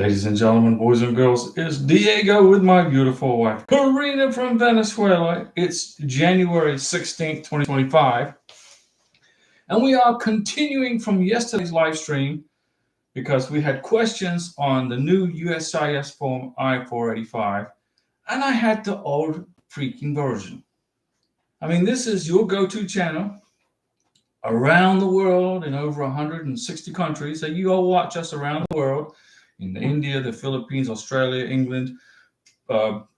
Ladies and gentlemen, boys and girls, it's Diego with my beautiful wife, Karina from Venezuela. It's January 16th, 2025, and we are continuing from yesterday's live stream because we had questions on the new USCIS form I-485, and I had the old freaking version. I mean, this is your go-to channel around the world in over 160 countries. So you all watch us around the world in India, the Philippines, Australia, England,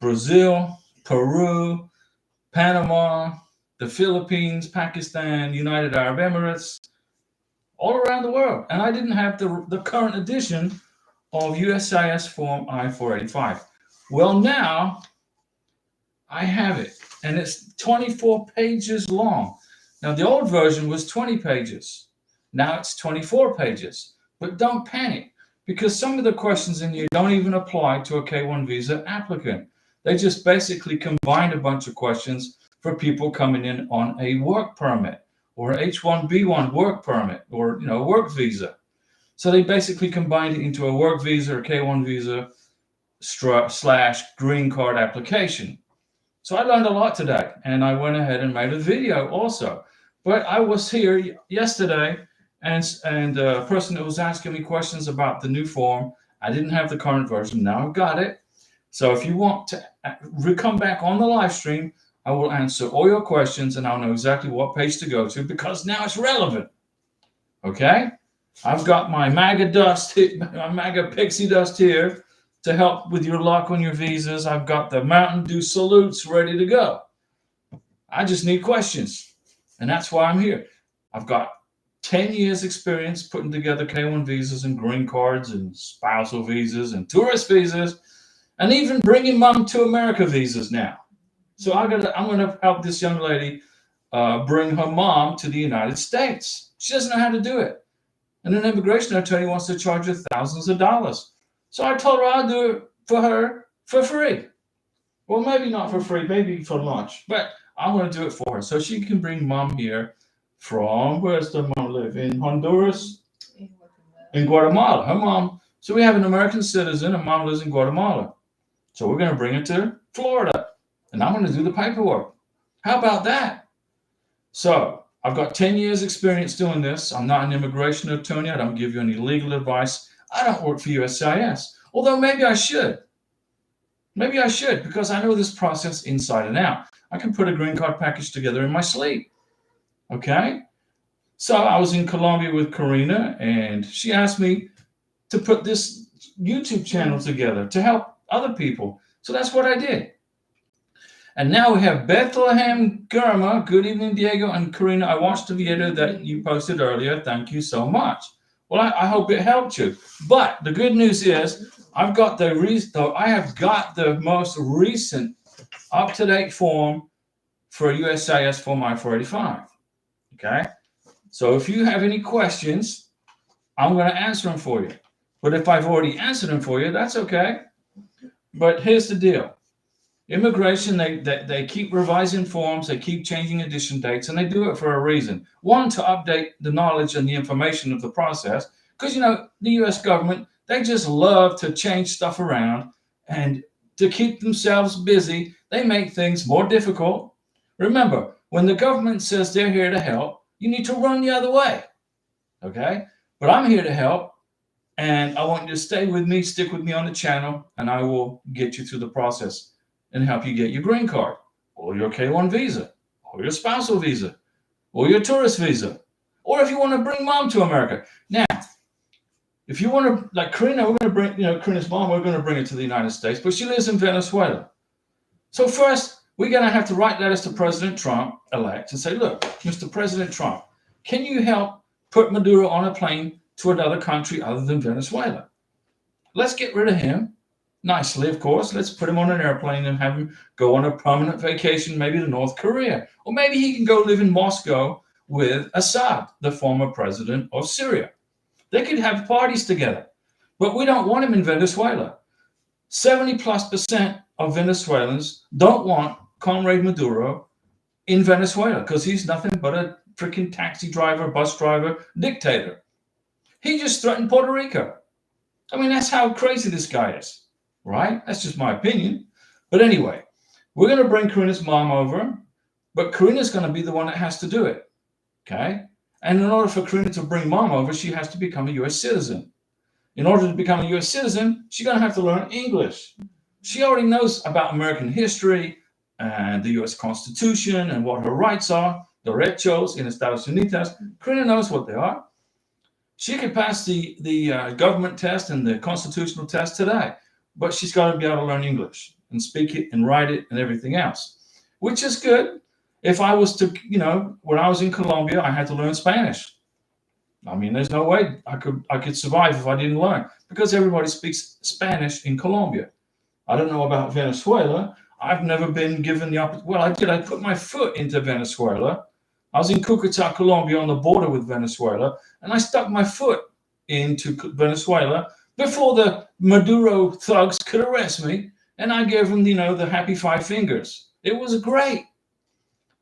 Brazil, Peru, Panama, the Philippines, Pakistan, United Arab Emirates, all around the world. And I didn't have the current edition of USCIS form I-485. Well, now I have it, and it's 24 pages long. Now, the old version was 20 pages. Now it's 24 pages. But don't panic, because some of the questions in here don't even apply to a K-1 visa applicant. They just basically combined a bunch of questions for people coming in on a work permit or H-1B1 work permit or, work visa. So they basically combined it into a work visa or K-1 visa / green card application. So I learned a lot today, and I went ahead and made a video also. But I was here yesterday, and a person that was asking me questions about the new form, I didn't have the current version. Now I've got it. So if you want to come back on the live stream, I will answer all your questions, and I'll know exactly what page to go to because now it's relevant. Okay? I've got my MAGA dust, my MAGA pixie dust here to help with your luck on your visas. I've got the Mountain Dew salutes ready to go. I just need questions. And that's why I'm here. I've got 10 years experience putting together K-1 visas and green cards and spousal visas and tourist visas and even bringing mom to America visas now. So I'm going to help this young lady bring her mom to the United States. She doesn't know how to do it. And an immigration attorney wants to charge her thousands of dollars. So I told her I'll do it for her for free. Well, maybe not for free, maybe for lunch, but I'm going to do it for her so she can bring mom here from, where's the mom live? In Honduras? In Guatemala. Her mom, so we have an American citizen, and mom lives in Guatemala. So we're going to bring her to Florida, and I'm going to do the paperwork. How about that? So I've got 10 years experience doing this. I'm not an immigration attorney. I don't give you any legal advice. I don't work for USCIS, although maybe I should. Maybe I should, because I know this process inside and out. I can put a green card package together in my sleep. Okay? So I was in Colombia with Karina, and she asked me to put this YouTube channel together to help other people. So that's what I did. And now we have Bethlehem Gurma. Good evening, Diego and Karina. I watched the video that you posted earlier. Thank you so much. Well, I hope it helped you. But the good news is I've got I have got the most recent up-to-date form for USCIS form I-485. Okay? So if you have any questions, I'm going to answer them for you. But if I've already answered them for you, that's okay. But here's the deal. Immigration, they keep revising forms, they keep changing edition dates, and they do it for a reason. One, to update the knowledge and the information of the process, because, the U.S. government, they just love to change stuff around, and to keep themselves busy, they make things more difficult. Remember, when the government says they're here to help, you need to run the other way, okay? But I'm here to help, and I want you to stay with me, stick with me on the channel, and I will get you through the process and help you get your green card, or your K-1 visa, or your spousal visa, or your tourist visa, or if you want to bring mom to America. Now, if you want to, like Karina, we're going to bring, Karina's mom, we're going to bring her to the United States, but she lives in Venezuela. So first, we're going to have to write letters to President Trump-elect and say, look, Mr. President Trump, can you help put Maduro on a plane to another country other than Venezuela? Let's get rid of him. Nicely, of course. Let's put him on an airplane and have him go on a permanent vacation, maybe to North Korea. Or maybe he can go live in Moscow with Assad, the former president of Syria. They could have parties together. But we don't want him in Venezuela. 70+% of Venezuelans don't want Comrade Maduro in Venezuela because he's nothing but a freaking taxi driver, bus driver, dictator. He just threatened Puerto Rico. I mean, that's how crazy this guy is, right? That's just my opinion. But anyway, we're going to bring Karina's mom over, but Karina's going to be the one that has to do it, okay? And in order for Karina to bring mom over, she has to become a U.S. citizen. In order to become a U.S. citizen, she's going to have to learn English. She already knows about American history and the U.S. Constitution and what her rights are, derechos in Estados Unidos. Karina knows what they are. She could pass the government test and the constitutional test today, but she's got to be able to learn English and speak it and write it and everything else, which is good. If I was to, when I was in Colombia, I had to learn Spanish. I mean, there's no way I could survive if I didn't learn, because everybody speaks Spanish in Colombia. I don't know about Venezuela. I've never been given the opportunity. Well, I did. I put my foot into Venezuela. I was in Cucuta, Colombia, on the border with Venezuela, and I stuck my foot into Venezuela before the Maduro thugs could arrest me, and I gave them, the happy five fingers. It was great.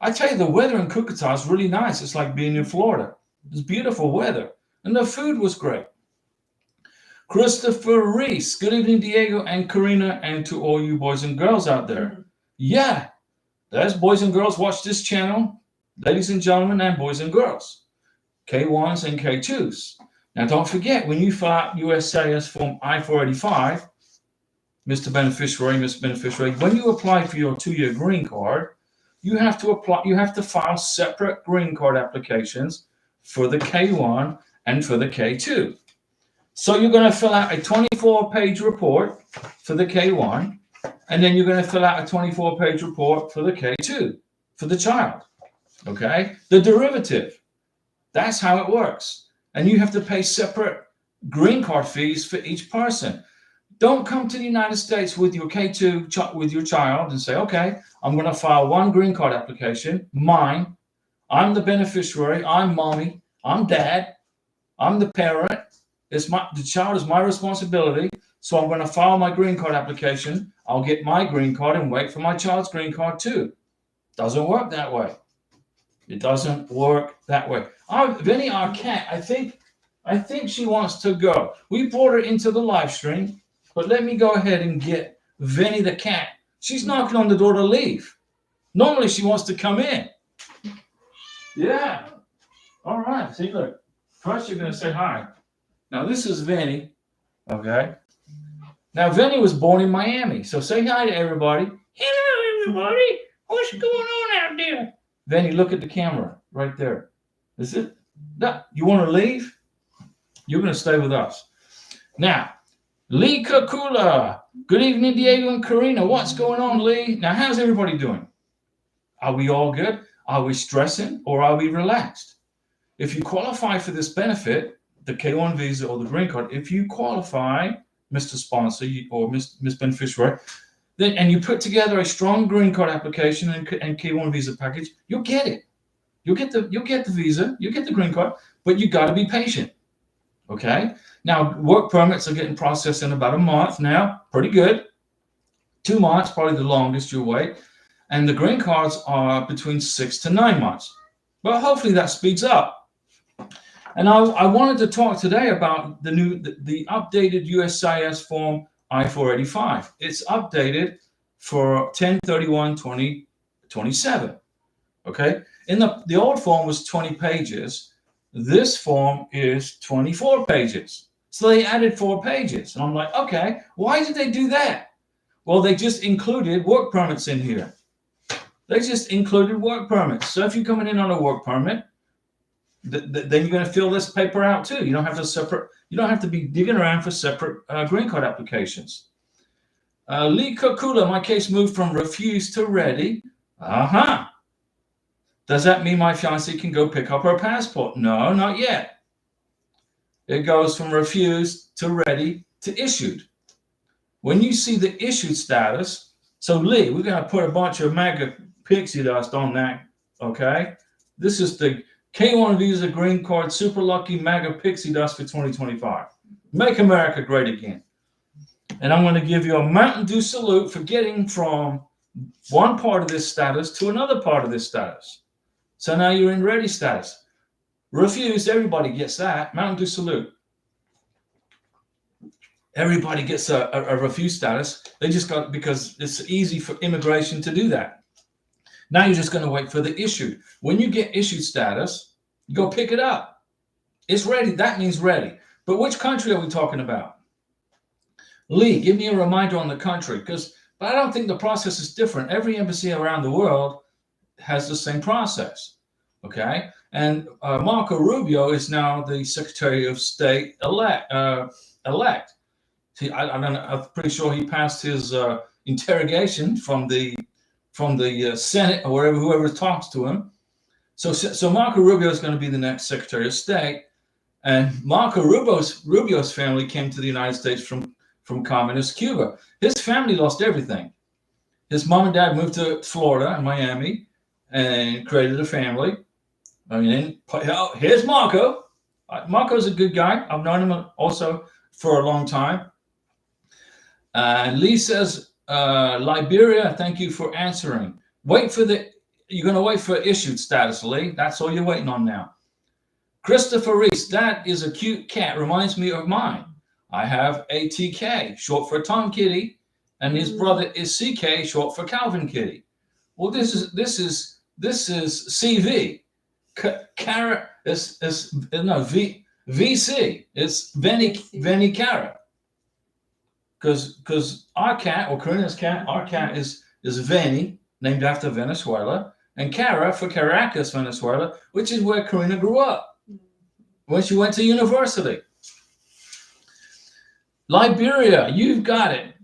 I tell you, the weather in Cucuta is really nice. It's like being in Florida. It's beautiful weather, and the food was great. Christopher Reese, good evening, Diego and Karina, and to all you boys and girls out there. Yeah, there's boys and girls watch this channel, ladies and gentlemen, and boys and girls, K1s and K2s. Now, don't forget, when you fill out USCIS form I-485, Mr. Beneficiary, Mr. Beneficiary, when you apply for your 2-year green card, you have to file separate green card applications for the K1 and for the K2. So you're going to fill out a 24-page report for the K1, and then you're going to fill out a 24-page report for the K2, for the child, okay? The derivative, that's how it works. And you have to pay separate green card fees for each person. Don't come to the United States with your K2, with your child, and say, okay, I'm going to file one green card application, mine. I'm the beneficiary, I'm mommy, I'm dad, I'm the parent. The child is my responsibility, so I'm going to file my green card application. I'll get my green card and wait for my child's green card too. Doesn't work that way. It doesn't work that way. Vinny, our cat, I think she wants to go. We brought her into the live stream, but let me go ahead and get Vinny the cat. She's knocking on the door to leave. Normally she wants to come in. Yeah. All right. See, look. First you're going to say hi. Now, this is Vinny, okay? Now, Vinny was born in Miami, so say hi to everybody. Hello, everybody. What's going on out there? Vinny, look at the camera right there. Is it? No, you want to leave? You're going to stay with us. Now, Lee Kakula. Good evening, Diego and Karina. What's going on, Lee? Now, how's everybody doing? Are we all good? Are we stressing or are we relaxed? If you qualify for this benefit, the K1 visa or the green card, if you qualify, Mr. Sponsor or Miss Beneficiary, then and you put together a strong green card application and K1 visa package, you'll get it. You'll get the visa, you get the green card, but you got to be patient. Okay. Now, work permits are getting processed in about a month now. Pretty good. 2 months, probably the longest you'll wait, and the green cards are between 6 to 9 months. But hopefully that speeds up. And I wanted to talk today about the updated USCIS form I-485. It's updated for 10/31/2027. Okay, in the old form was 20 pages. This form is 24 pages. So they added 4 pages, and I'm like, okay, why did they do that? Well, they just included work permits in here. They just included work permits. So if you're coming in on a work permit, then you're going to fill this paper out too. You don't have to be digging around for separate green card applications. Lee Kakula, my case moved from refused to ready. Does that mean my fiancée can go pick up her passport? No, not yet. It goes from refused to ready to issued. When you see the issued status, so Lee, we're going to put a bunch of MAGA pixie dust on that, okay? This is the K1 visa green card super lucky MAGA pixie dust for 2025. Make America great again. And I'm going to give you a Mountain Dew salute for getting from one part of this status to another part of this status. So now you're in ready status. Refused, everybody gets that. Mountain Dew salute. everybody gets a refuse status. They just got, because it's easy for immigration to do that. Now you're just going to wait for the issued. When you get issued status, you go pick it up. It's ready. That means ready. But which country are we talking about? Lee, give me a reminder on the country, but I don't think the process is different. Every embassy around the world has the same process. Okay. And Marco Rubio is now the Secretary of State elect. See, I don't know, I'm pretty sure he passed his interrogation from the Senate or wherever, whoever talks to him. So Marco Rubio is going to be the next Secretary of State, and Marco Rubio's family came to the United States from communist Cuba. His family lost everything. His mom and dad moved to Florida and Miami and created a family. I mean, here's Marco. Marco's a good guy. I've known him also for a long time. Lee says, Liberia, thank you for answering. You're going to wait for issued status, Lee. That's all you're waiting on now. Christopher Reese, that is a cute cat. Reminds me of mine. I have ATK, short for Tom Kitty, and his brother is CK, short for Calvin Kitty. Well, this is CV. VC. It's Veni Cara. Because our cat, or Karina's cat, our cat is Veni, named after Venezuela, and Cara for Caracas, Venezuela, which is where Karina grew up when she went to university. Liberia, you've got it.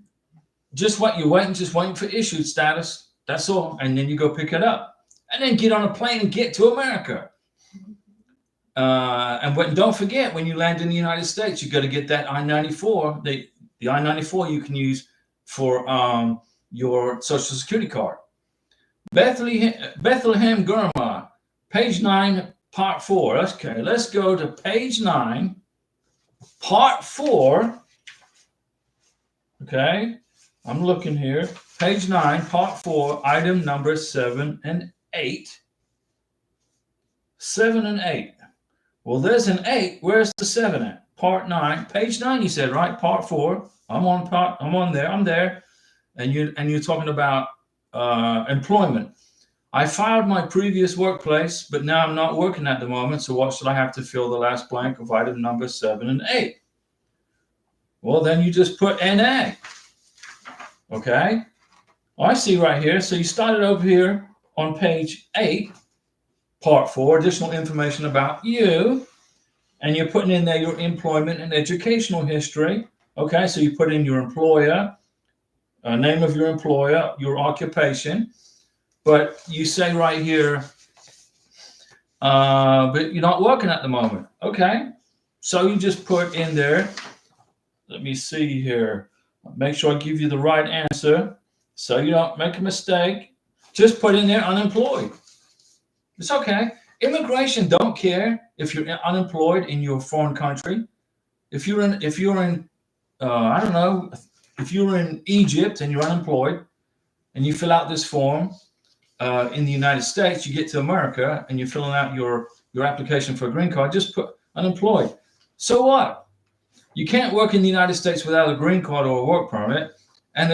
Just what you're waiting for issued status. That's all. And then you go pick it up. And then get on a plane and get to America. Don't forget, when you land in the United States, you got to get that I-94. The I-94 you can use for your Social Security card. Bethlehem Gurma, page 9, part 4. Okay, let's go to page 9, part 4. Okay, I'm looking here. Page 9, part 4, item number 7 and 8. 7 and 8. Well, there's an 8. Where's the 7 at? Part 9, page 9. You said, right? Part 4. I'm there. And you're talking about employment. I filed my previous workplace, but now I'm not working at the moment. So what should I have to fill the last blank of item number 7 and 8? Well, then you just put NA. Okay. I see right here. So you started over here on page 8, part 4, additional information about you. And you're putting in there your employment and educational history. Okay. So you put in your employer, name of your employer, your occupation. But you say right here, but you're not working at the moment. Okay. So you just put in there, let me see here. Make sure I give you the right answer so you don't make a mistake. Just put in there unemployed. It's okay. Immigration don't care if you're unemployed in your foreign country. If you're in I don't know, if you're in Egypt and you're unemployed and you fill out this form in the United States, you get to America and you're filling out your application for a green card, just put unemployed. So what? You can't work in the United States without a green card or a work permit, and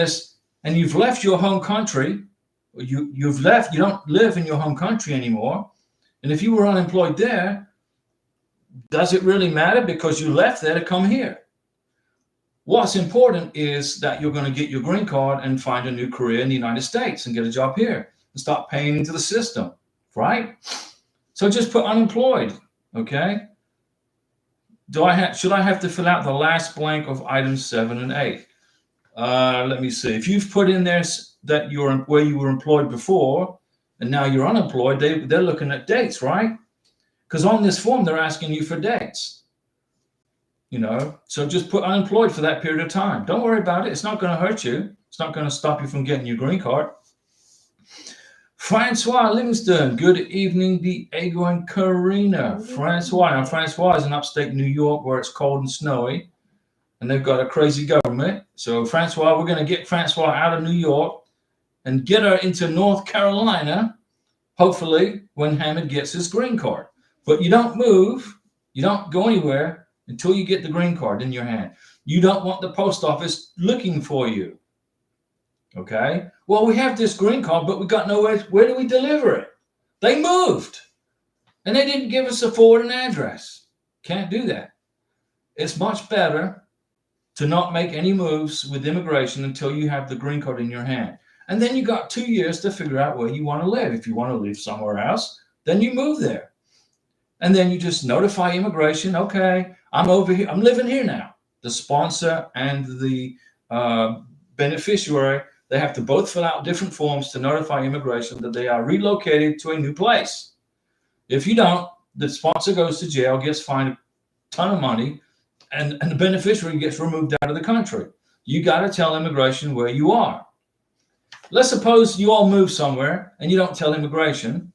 you've left your home country. You don't live in your home country anymore. And if you were unemployed there, does it really matter because you left there to come here? What's important is that you're going to get your green card and find a new career in the United States and get a job here and stop paying into the system, right? So just put unemployed, okay? Should I have to fill out the last blank of items 7 and 8? Let me see. If you've put in there that you're where you were employed before and now you're unemployed, they're looking at dates, right? Because on this form they're asking you for dates. So just put unemployed for that period of time. Don't worry about it. It's not going to hurt you. It's not going to stop you from getting your green card. Francois Livingston, good evening, Diego and Karina. Francois is in upstate New York where it's cold and snowy, and they've got a crazy government. So Francois, we're going to get Francois out of New York and get her into North Carolina, hopefully when Hammond gets his green card. But you don't move, you don't go anywhere until you get the green card in your hand. You don't want the post office looking for you. Okay? Well, we have this green card, but we got nowhere. Where do we deliver it? They moved. And they didn't give us a forwarding address. Can't do that. It's much better to not make any moves with immigration until you have the green card in your hand. And then you got 2 years to figure out where you want to live. If you want to live somewhere else, then you move there. And then you just notify immigration, okay, I'm over here. I'm living here now. The sponsor and the beneficiary, they have to both fill out different forms to notify immigration that they are relocated to a new place. If you don't, the sponsor goes to jail, gets fined a ton of money, and the beneficiary gets removed out of the country. You got to tell immigration where you are. Let's suppose you all move somewhere and you don't tell immigration,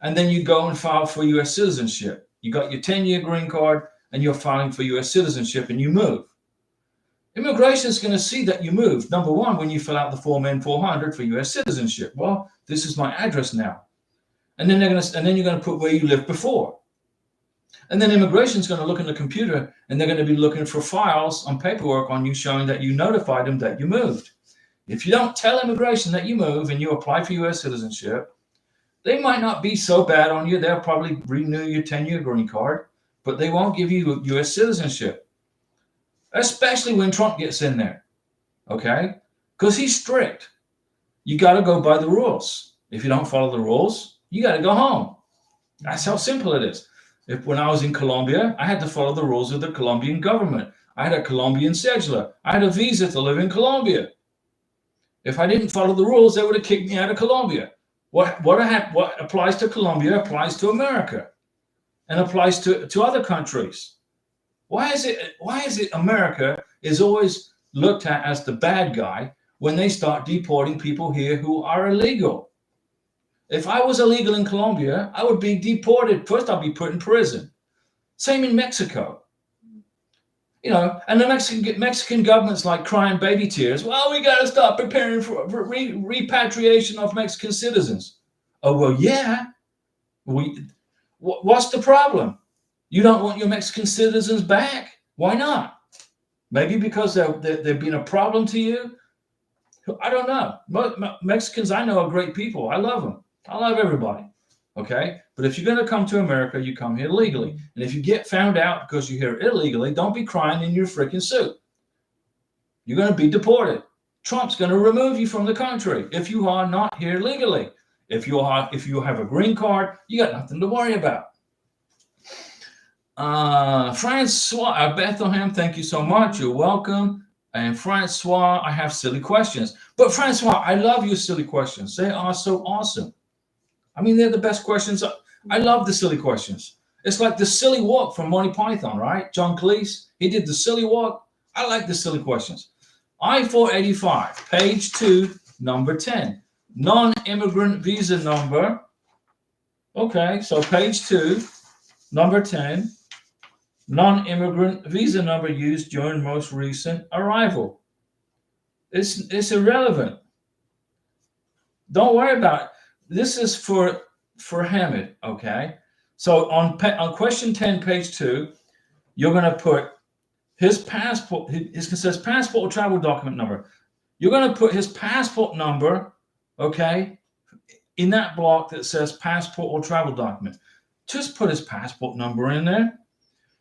and then you go and file for U.S. citizenship. You got your 10-year green card and you're filing for U.S. citizenship and you move. Immigration is going to see that you moved. Number one, when you fill out the Form N-400 for U.S. citizenship. Well, this is my address now. And then you're going to put where you lived before. And then immigration is going to look in the computer and they're going to be looking for files on paperwork on you showing that you notified them that you moved. If you don't tell immigration that you move and you apply for U.S. citizenship, they might not be so bad on you. They'll probably renew your 10-year green card, but they won't give you U.S. citizenship, especially when Trump gets in there, okay? Because he's strict. You got to go by the rules. If you don't follow the rules, you got to go home. That's how simple it is. When I was in Colombia, I had to follow the rules of the Colombian government. I had a Colombian cedula. I had a visa to live in Colombia. If I didn't follow the rules, they would have kicked me out of Colombia. What applies to Colombia applies to America and applies to other countries. Why is it America is always looked at as the bad guy when they start deporting people here who are illegal? If I was illegal in Colombia, I would be deported. First, I'll be put in prison. Same in Mexico. You know, and the Mexican government's like crying baby tears. Well, we got to start preparing for repatriation of Mexican citizens. Oh, well, yeah. What's the problem? You don't want your Mexican citizens back? Why not? Maybe because they've been a problem to you? I don't know. Mexicans I know are great people. I love them. I love everybody. Okay? But if you're going to come to America, you come here legally. And if you get found out because you're here illegally, don't be crying in your freaking suit. You're going to be deported. Trump's going to remove you from the country if you are not here legally. If you have a green card, you got nothing to worry about. Francois Bethlehem, thank you so much. You're welcome. And Francois, I have silly questions. But Francois, I love your silly questions. They are so awesome. I mean, they're the best questions. I love the silly questions. It's like the silly walk from Monty Python, right? John Cleese, he did the silly walk. I like the silly questions. I-485, page 2, number 10. Non-immigrant visa number. Okay, so page 2, number 10. Non-immigrant visa number used during most recent arrival. It's irrelevant. Don't worry about it. This is for Hamid, okay? So on question 10, page 2, you're going to put his passport. It says passport or travel document number. You're going to put his passport number, okay, in that block that says passport or travel document. Just put his passport number in there.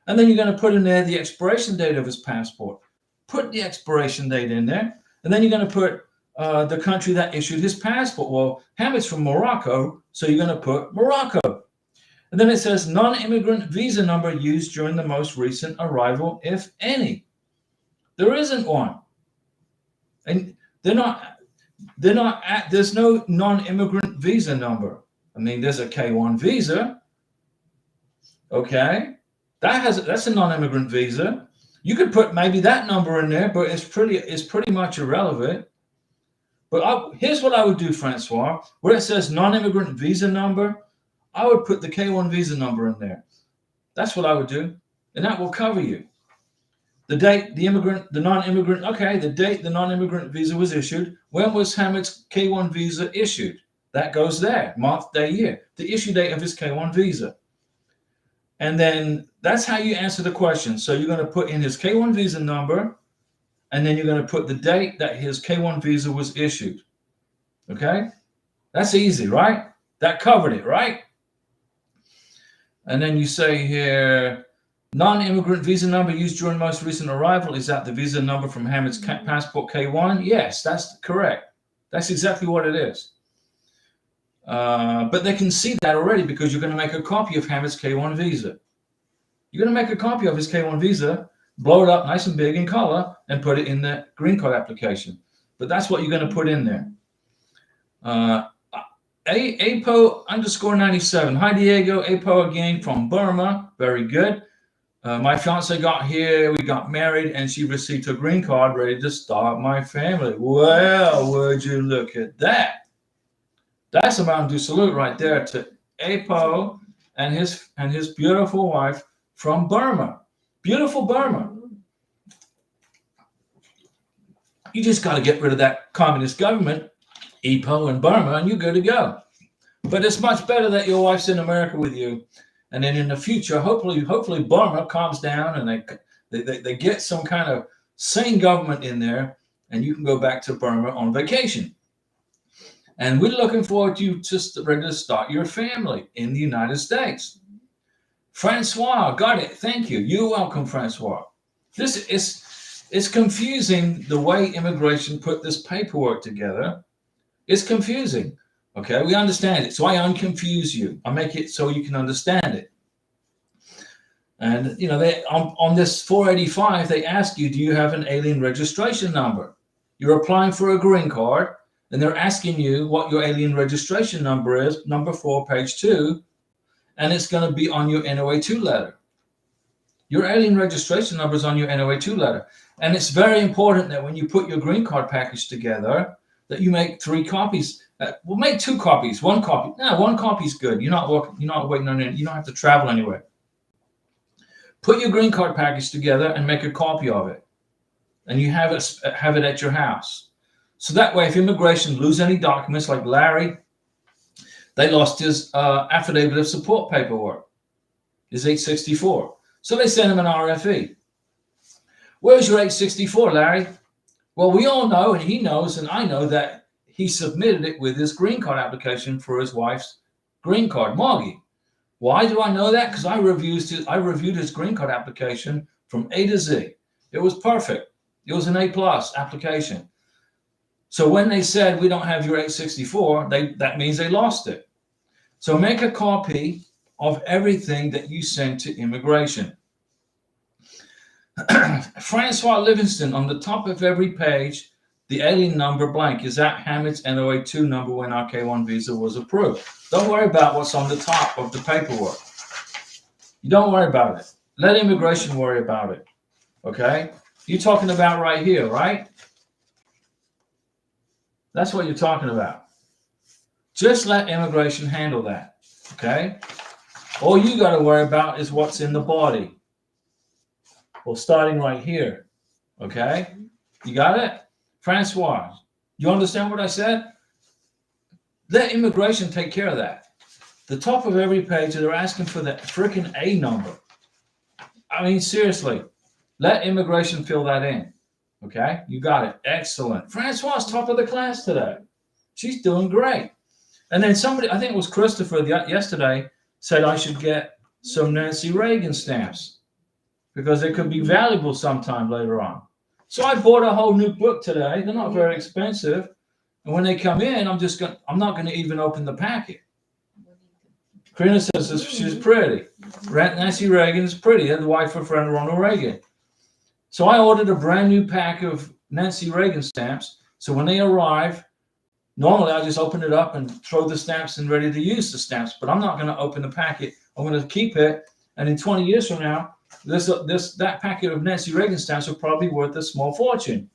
And then you're going to put in there the expiration date of his passport. Put the expiration date in there. And then you're going to put the country that issued his passport. Well, Hamid's from Morocco, so you're going to put Morocco. And then it says non-immigrant visa number used during the most recent arrival, if any. There isn't one. And there's no non-immigrant visa number. I mean, there's a K1 visa. Okay. That's a non-immigrant visa. You could put maybe that number in there, but it's pretty much irrelevant. But here's what I would do, Francois. Where it says non-immigrant visa number, I would put the K1 visa number in there. That's what I would do, and that will cover you. The date the date the non-immigrant visa was issued. When was Hamid's K1 visa issued? That goes there, month, day, year. The issue date of his K1 visa. And then that's how you answer the question. So you're going to put in his K1 visa number, and then you're going to put the date that his K1 visa was issued. Okay? That's easy, right? That covered it, right? And then you say here, non-immigrant visa number used during most recent arrival. Is that the visa number from Hamid's passport K1? Yes, that's correct. That's exactly what it is. But they can see that already because you're going to make a copy of Hamid's K1 visa. You're going to make a copy of his K1 visa, blow it up nice and big in color, and put it in the green card application. But that's what you're going to put in there. APO_97. Hi, Diego. APO again from Burma. Very good. My fiance got here. We got married, and she received her green card, ready to start my family. Well, would you look at that? That's a Mountain Dew salute right there to APO and his beautiful wife from Burma. Beautiful Burma. You just got to get rid of that communist government, EPO in Burma, and you're good to go. But it's much better that your wife's in America with you. And then in the future, hopefully Burma calms down and they get some kind of sane government in there, and you can go back to Burma on vacation. And we're looking forward to you just ready to start your family in the United States. Francois, got it. Thank you. You're welcome, Francois. This it's confusing the way immigration put this paperwork together. It's confusing. Okay, we understand it. So I unconfuse you. I make it so you can understand it. And you know, they on this 485, they ask you, do you have an alien registration number? You're applying for a green card, and they're asking you what your alien registration number is, number 4, page 2, and it's going to be on your NOA2 letter. Your alien registration number is on your NOA2 letter. And it's very important that when you put your green card package together, that you make 3 copies. We'll make 2 copies, 1 copy. No, 1 copy is good. You're not waiting on it. You don't have to travel anywhere. Put your green card package together and make a copy of it. And you have it at your house. So that way, if immigration lose any documents, like Larry, they lost his affidavit of support paperwork, his 864. So they sent him an RFE. Where's your 864, Larry? Well, we all know, and he knows, and I know that he submitted it with his green card application for his wife's green card, Margie. Why do I know that? Because I reviewed his green card application from A to Z. It was perfect. It was an A+ application. So when they said we don't have your 864, that means they lost it. So make a copy of everything that you send to immigration. Francois Livingston, on the top of every page, the alien number blank. Is that Hamid's NOA2 number when our K1 visa was approved? Don't worry about what's on the top of the paperwork. You don't worry about it. Let immigration worry about it. Okay? You're talking about right here, right? That's what you're talking about. Just let immigration handle that. Okay? All you got to worry about is what's in the body. Well, starting right here. Okay? You got it? Francois, you understand what I said? Let immigration take care of that. The top of every page, they're asking for the freaking A number. I mean, seriously, let immigration fill that in. Okay? You got it. Excellent. Francois is top of the class today. She's doing great. And then somebody, I think it was Christopher yesterday, said I should get some Nancy Reagan stamps because they could be valuable sometime later on. So I bought a whole new book today. They're not very expensive. And when they come in, I'm not going to even open the packet. Karina says she's pretty. Nancy Reagan is pretty. They're the wife of friend Ronald Reagan. So I ordered a brand new pack of Nancy Reagan stamps. So when they arrive, normally I just open it up and throw the stamps in, ready to use the stamps. But I'm not going to open the packet. I'm going to keep it. And in 20 years from now, that packet of Nancy Reagan stamps will probably be worth a small fortune.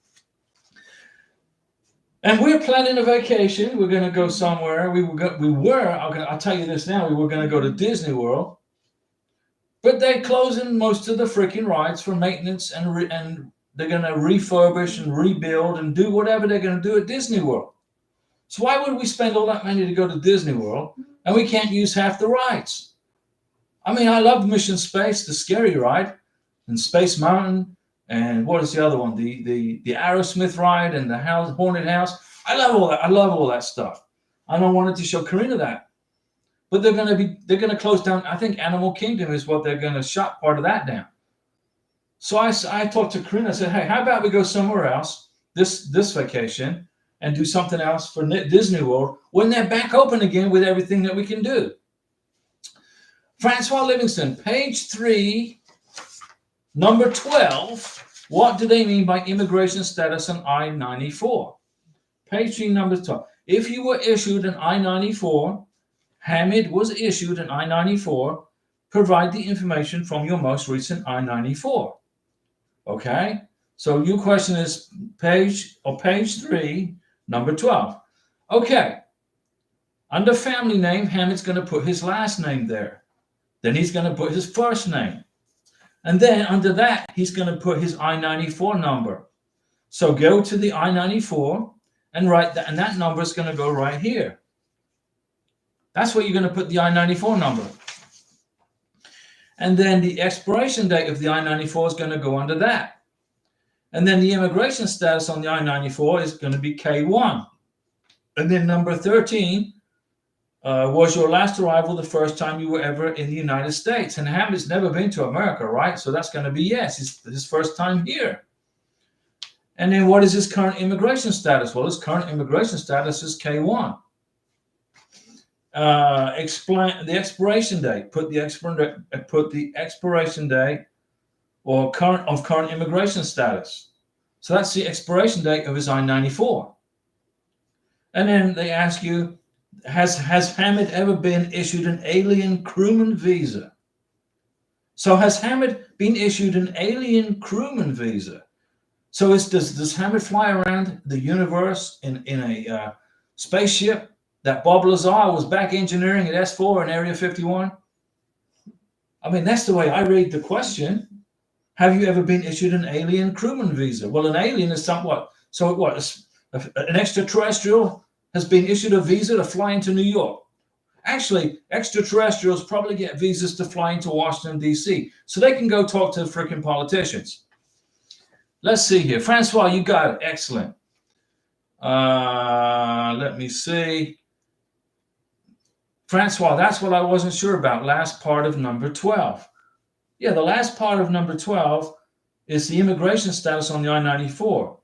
And we're planning a vacation. We're going to go somewhere. I'll tell you this now, we were going to go to Disney World. But they're closing most of the freaking rides for maintenance, and they're going to refurbish and rebuild and do whatever they're going to do at Disney World. So why would we spend all that money to go to Disney World and we can't use half the rides? I mean, I love Mission Space, the scary ride, and Space Mountain, And what is the other one? The Aerosmith ride and the haunted house. I love all that. I love all that stuff. And I wanted to show Karina that. But they're gonna close down. I think Animal Kingdom is what they're gonna shut part of that down. So I talked to Karina. I said, hey, how about we go somewhere else this vacation and do something else for Disney World when they're back open again with everything that we can do. Francois Livingston, page 3, number 12. What do they mean by immigration status on I-94? Page 3, number 12. If you were issued an I-94, Hamid was issued an I-94, provide the information from your most recent I-94. Okay? So your question is page 3, number 12. Okay. Under family name, Hamid's going to put his last name there. Then he's going to put his first name. And then under that, he's going to put his I-94 number. So go to the I-94 and write that, and that number is going to go right here. That's where you're going to put the I-94 number. And then the expiration date of the I-94 is going to go under that. And then the immigration status on the I-94 is going to be K1. And then number 13, was your last arrival the first time you were ever in the United States? And Hamid's never been to America, right? So that's going to be yes, his first time here. And then what is his current immigration status? Well, his current immigration status is K1. Explain the expiration date. Put the expiration date or current immigration status. So that's the expiration date of his I-94. And then they ask you, has Hamid ever been issued an alien crewman visa? So has Hamid been issued an alien crewman visa? So does Hamid fly around the universe in a spaceship that Bob Lazar was back engineering at S4 in Area 51? I mean, that's the way I read the question. Have you ever been issued an alien crewman visa? Well, an alien is somewhat. So what? An extraterrestrial has been issued a visa to fly into New York. Actually, extraterrestrials probably get visas to fly into Washington, D.C. so they can go talk to the freaking politicians. Let's see here. Francois, you got it. Excellent. Let me see. Francois, that's what I wasn't sure about. Last part of number 12. Yeah, the last part of number 12 is the immigration status on the I-94.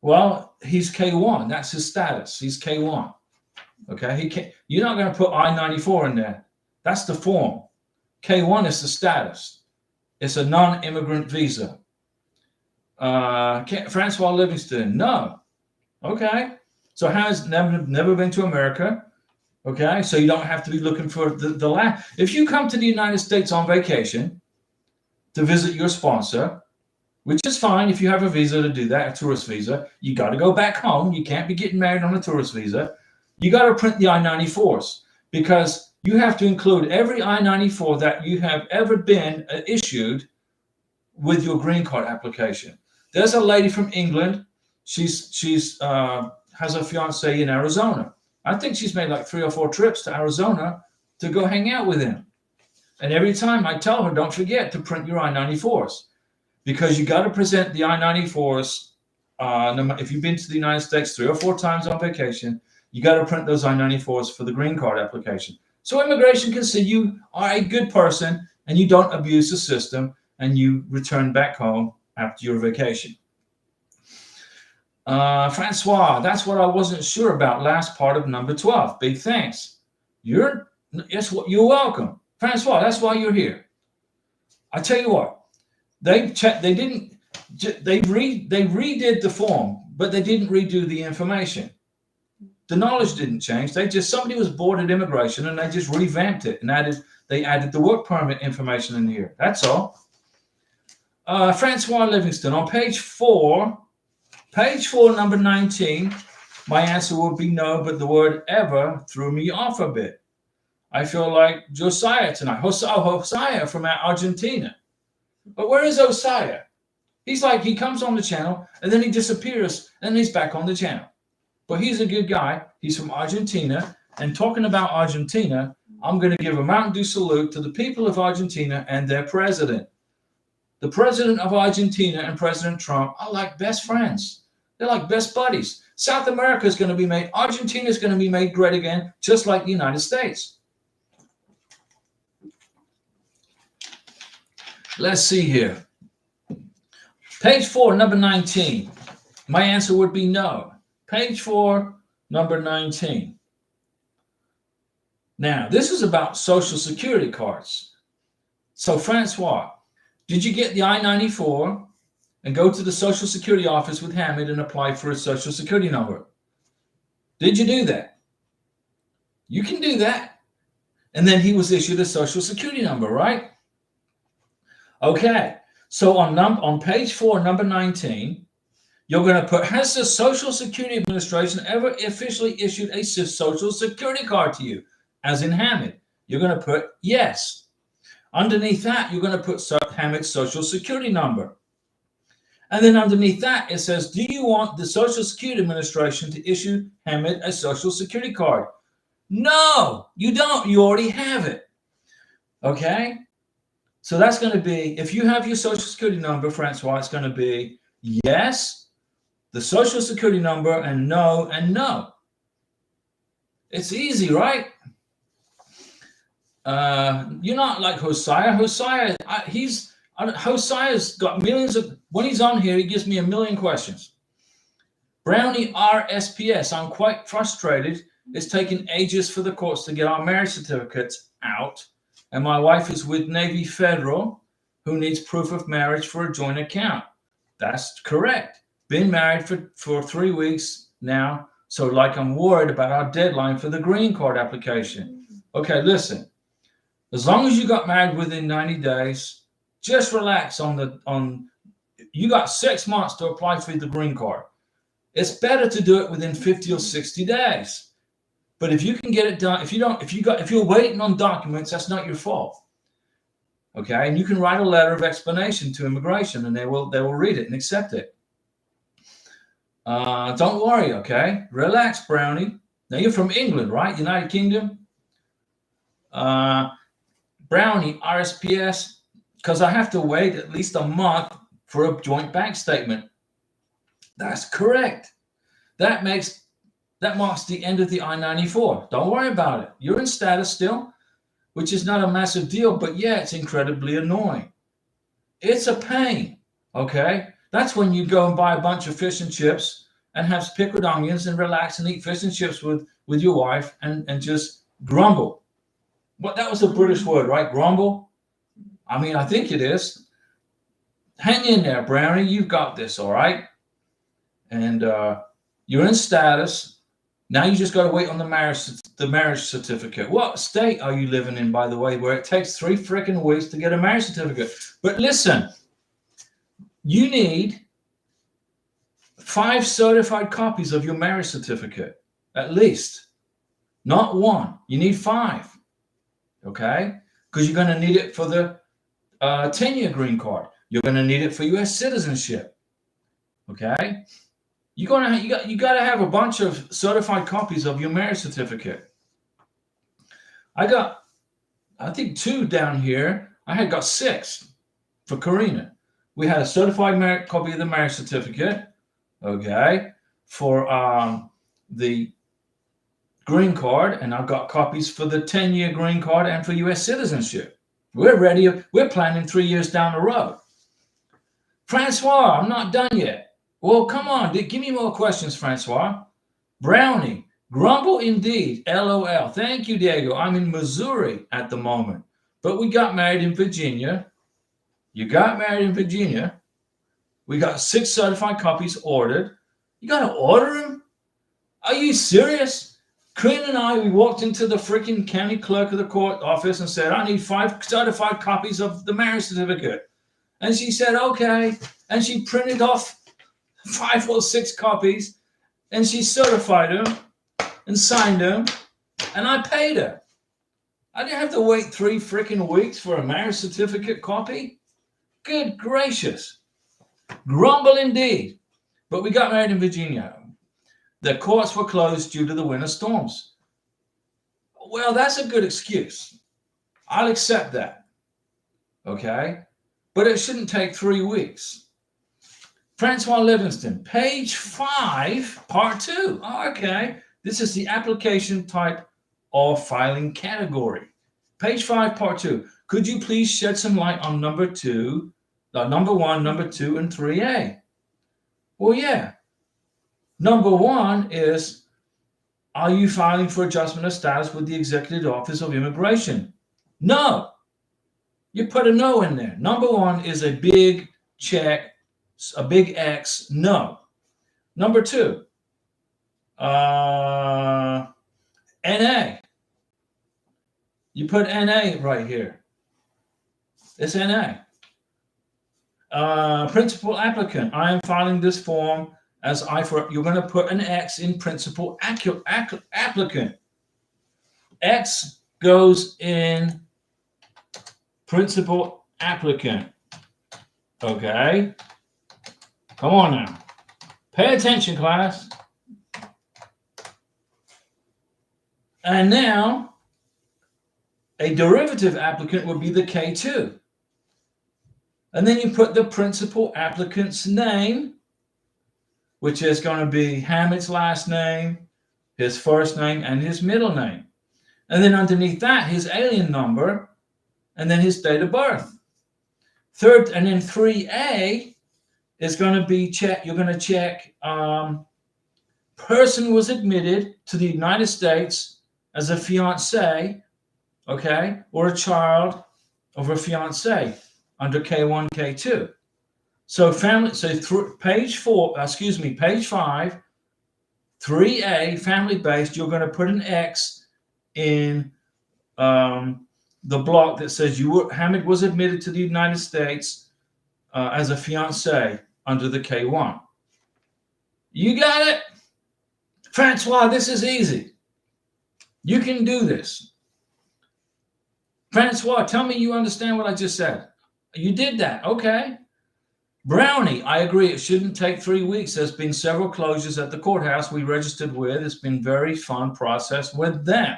Well, he's K1. That's his status. He's K1. Okay, you're not going to put I-94 in there. That's the form. K1 is the status. It's a non-immigrant visa. Francois Livingston, no. Okay, so has never been to America. Okay, so you don't have to be looking for the land. If you come to the United States on vacation to visit your sponsor, which is fine if you have a visa to do that, a tourist visa, you got to go back home. You can't be getting married on a tourist visa. You got to print the I-94s because you have to include every I-94 that you have ever been issued with your green card application. There's a lady from England. She's has a fiance in Arizona. I think she's made like 3 or 4 trips to Arizona to go hang out with him. And every time I tell her, don't forget to print your I-94s because you got to present the I-94s. If you've been to the United States 3 or 4 times on vacation, you got to print those I-94s for the green card application. So immigration can see you are a good person and you don't abuse the system and you return back home after your vacation. Francois, that's what I wasn't sure about. Last part of number 12. Big thanks. You're welcome. Francois, that's why you're here. I tell you what, they redid the form, but they didn't redo the information. The knowledge didn't change. Somebody was bored at immigration and they just revamped it and added the work permit information in here. That's all. Francois Livingston, on page 4, number 19, my answer would be no, but the word ever threw me off a bit. I feel like Josiah tonight. Josiah from Argentina. But where is Josiah? He comes on the channel and then he disappears and he's back on the channel. But he's a good guy. He's from Argentina. And talking about Argentina, I'm going to give a Mountain Dew salute to the people of Argentina and their president. The president of Argentina and President Trump are like best friends. They're like best buddies. South America is going to be made, Argentina is going to be made great again, just like the United States. Let's see here. Page 4, number 19. My answer would be no. Page 4, number 19. Now, this is about Social Security cards. So, Francois, did you get the I-94 and go to the Social Security office with Hamid and apply for a Social Security number? Did you do that? You can do that. And then he was issued a Social Security number, right? Okay. So on page 4, number 19, you're going to put, has the Social Security Administration ever officially issued a Social Security card to you? As in Hamid. You're going to put yes. Underneath that, you're going to put Hamid's Social Security number. And then underneath that, it says, do you want the Social Security Administration to issue Hamid a Social Security card? No, you don't. You already have it. Okay? So that's going to be, if you have your Social Security number, Francois, it's going to be yes, the Social Security number, and no, and no. It's easy, right? You're not like Hosea. Hosea's got millions of, when he's on here, he gives me a million questions. Brownie RSPS, I'm quite frustrated. It's taken ages for the courts to get our marriage certificates out. And my wife is with Navy Federal, who needs proof of marriage for a joint account. That's correct. Been married for 3 weeks now. So like I'm worried about our deadline for the green card application. Okay, listen. As long as you got married within 90 days, just relax you got 6 months to apply for the green card. It's better to do it within 50 or 60 days. But if you can get it done, if you're waiting on documents, that's not your fault. Okay, and you can write a letter of explanation to immigration, and they will read it and accept it. Don't worry, okay? Relax, Brownie. Now you're from England, right? United Kingdom. Brownie RSPS, because I have to wait at least a month for a joint bank statement. That's correct. That marks the end of the I-94. Don't worry about it. You're in status still, which is not a massive deal, but yeah, it's incredibly annoying. It's a pain, okay? That's when you go and buy a bunch of fish and chips and have pickled onions and relax and eat fish and chips with your wife and just grumble. But that was a British word, right? Grumble? I mean, I think it is. Hang in there, Brownie. You've got this, all right? And you're in status. Now you just got to wait on the marriage certificate. What state are you living in, by the way, where it takes 3 freaking weeks to get a marriage certificate? But listen, you need 5 certified copies of your marriage certificate, at least. Not 1. You need 5. Okay? Because you're going to need it for the 10-year green card. You're going to need it for U.S. citizenship. Okay? You got to have a bunch of certified copies of your marriage certificate. I think 2 down here. I had got 6 for Karina. We had a certified copy of the marriage certificate. Okay, for the green card, and I've got copies for the 10-year green card and for U.S. citizenship. We're ready. We're planning 3 years down the road. Francois, I'm not done yet. Well, come on. Give me more questions, Francois. Brownie, grumble indeed. LOL. Thank you, Diego. I'm in Missouri at the moment, but we got married in Virginia. You got married in Virginia. We got 6 certified copies ordered. You got to order them? Are you serious? Corinne and I, we walked into the freaking county clerk of the court office and said, I need 5 certified copies of the marriage certificate. And she said, okay. And she printed off 5 or 6 copies, and she certified them and signed them, and I paid her. I didn't have to wait 3 freaking weeks for a marriage certificate copy. Good gracious. Grumble indeed. But we got married in Virginia. The courts were closed due to the winter storms. Well, that's a good excuse. I'll accept that. Okay? but it shouldn't take 3 weeks. Francois Livingston, page 5, part 2. Oh, okay. This is the application type or filing category. Page 5, part 2. Could you please shed some light on number 1, number 2, and 3A? Well, yeah. Number 1 is, are you filing for adjustment of status with the Executive Office of Immigration? No. You put a no in there. Number 1 is a big check, a big X, no. Number 2, NA. You put NA right here. It's NA. Principal applicant. I am filing this form as I-485. You're going to put an X in principal applicant. X goes in principal applicant. Okay. Come on now. Pay attention, class. And now, a derivative applicant would be the K2. And then you put the principal applicant's name, which is going to be Hamid's last name, his first name, and his middle name. And then underneath that, his alien number, and then his date of birth. Third, and then 3A is going to be check. You're going to check person was admitted to the United States as a fiancé, okay, or a child of a fiancé under K1, K2. So family. So page 5, 3A, family-based. You're going to put an X in the block that says Hamid was admitted to the United States as a fiancé under the K1. You got it? Francois, this is easy. You can do this. Francois, tell me you understand what I just said. You did that. Okay. Brownie, I agree. It shouldn't take 3 weeks. There's been several closures at the courthouse we registered with. It's been very fun process with them.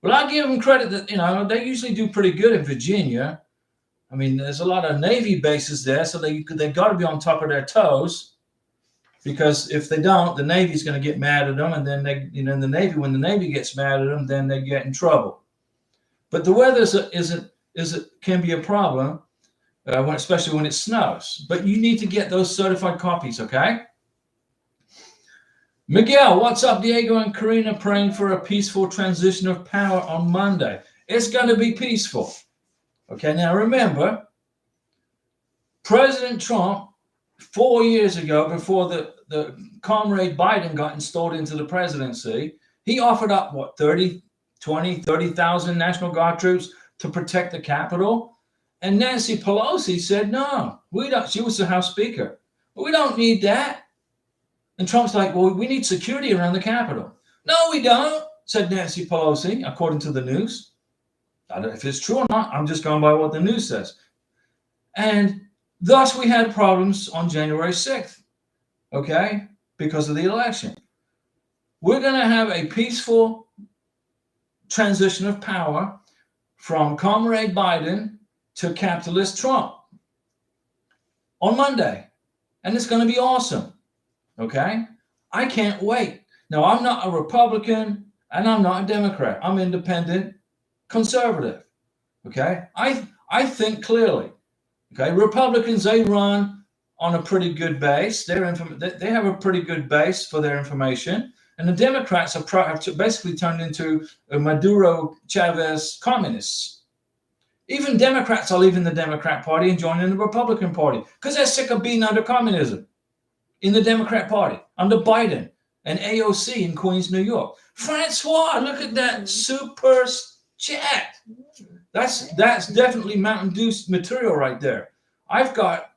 Well, I give them credit that, they usually do pretty good in Virginia. I mean, there's a lot of Navy bases there, so they got to be on top of their toes, because if they don't, the Navy's going to get mad at them, and then when the Navy gets mad at them, then they get in trouble. But the weather can be a problem, especially when it snows. But you need to get those certified copies, okay? Miguel, what's up? Diego and Karina praying for a peaceful transition of power on Monday. It's going to be peaceful. Okay, now remember, President Trump, 4 years ago, before the comrade Biden got installed into the presidency, he offered up, 30,000 National Guard troops to protect the Capitol. And Nancy Pelosi said, no, we don't. She was the House Speaker. We don't need that. And Trump's like, well, we need security around the Capitol. No, we don't, said Nancy Pelosi, according to the news. I don't know if it's true or not. I'm just going by what the news says. And thus we had problems on January 6th, okay, because of the election. We're going to have a peaceful transition of power from Comrade Biden to capitalist Trump on Monday. And it's going to be awesome. Okay, I can't wait. Now, I'm not a Republican and I'm not a Democrat. I'm independent, conservative. Okay, I think clearly. Okay, Republicans, they run on a pretty good base. They have a pretty good base for their information. And the Democrats have basically turned into Maduro Chavez communists. Even Democrats are leaving the Democrat Party and joining the Republican Party because they're sick of being under communism. In the Democrat Party, under Biden and AOC in Queens, New York. Francois, look at that super chat. That's definitely Mountain Dew material right there. I've got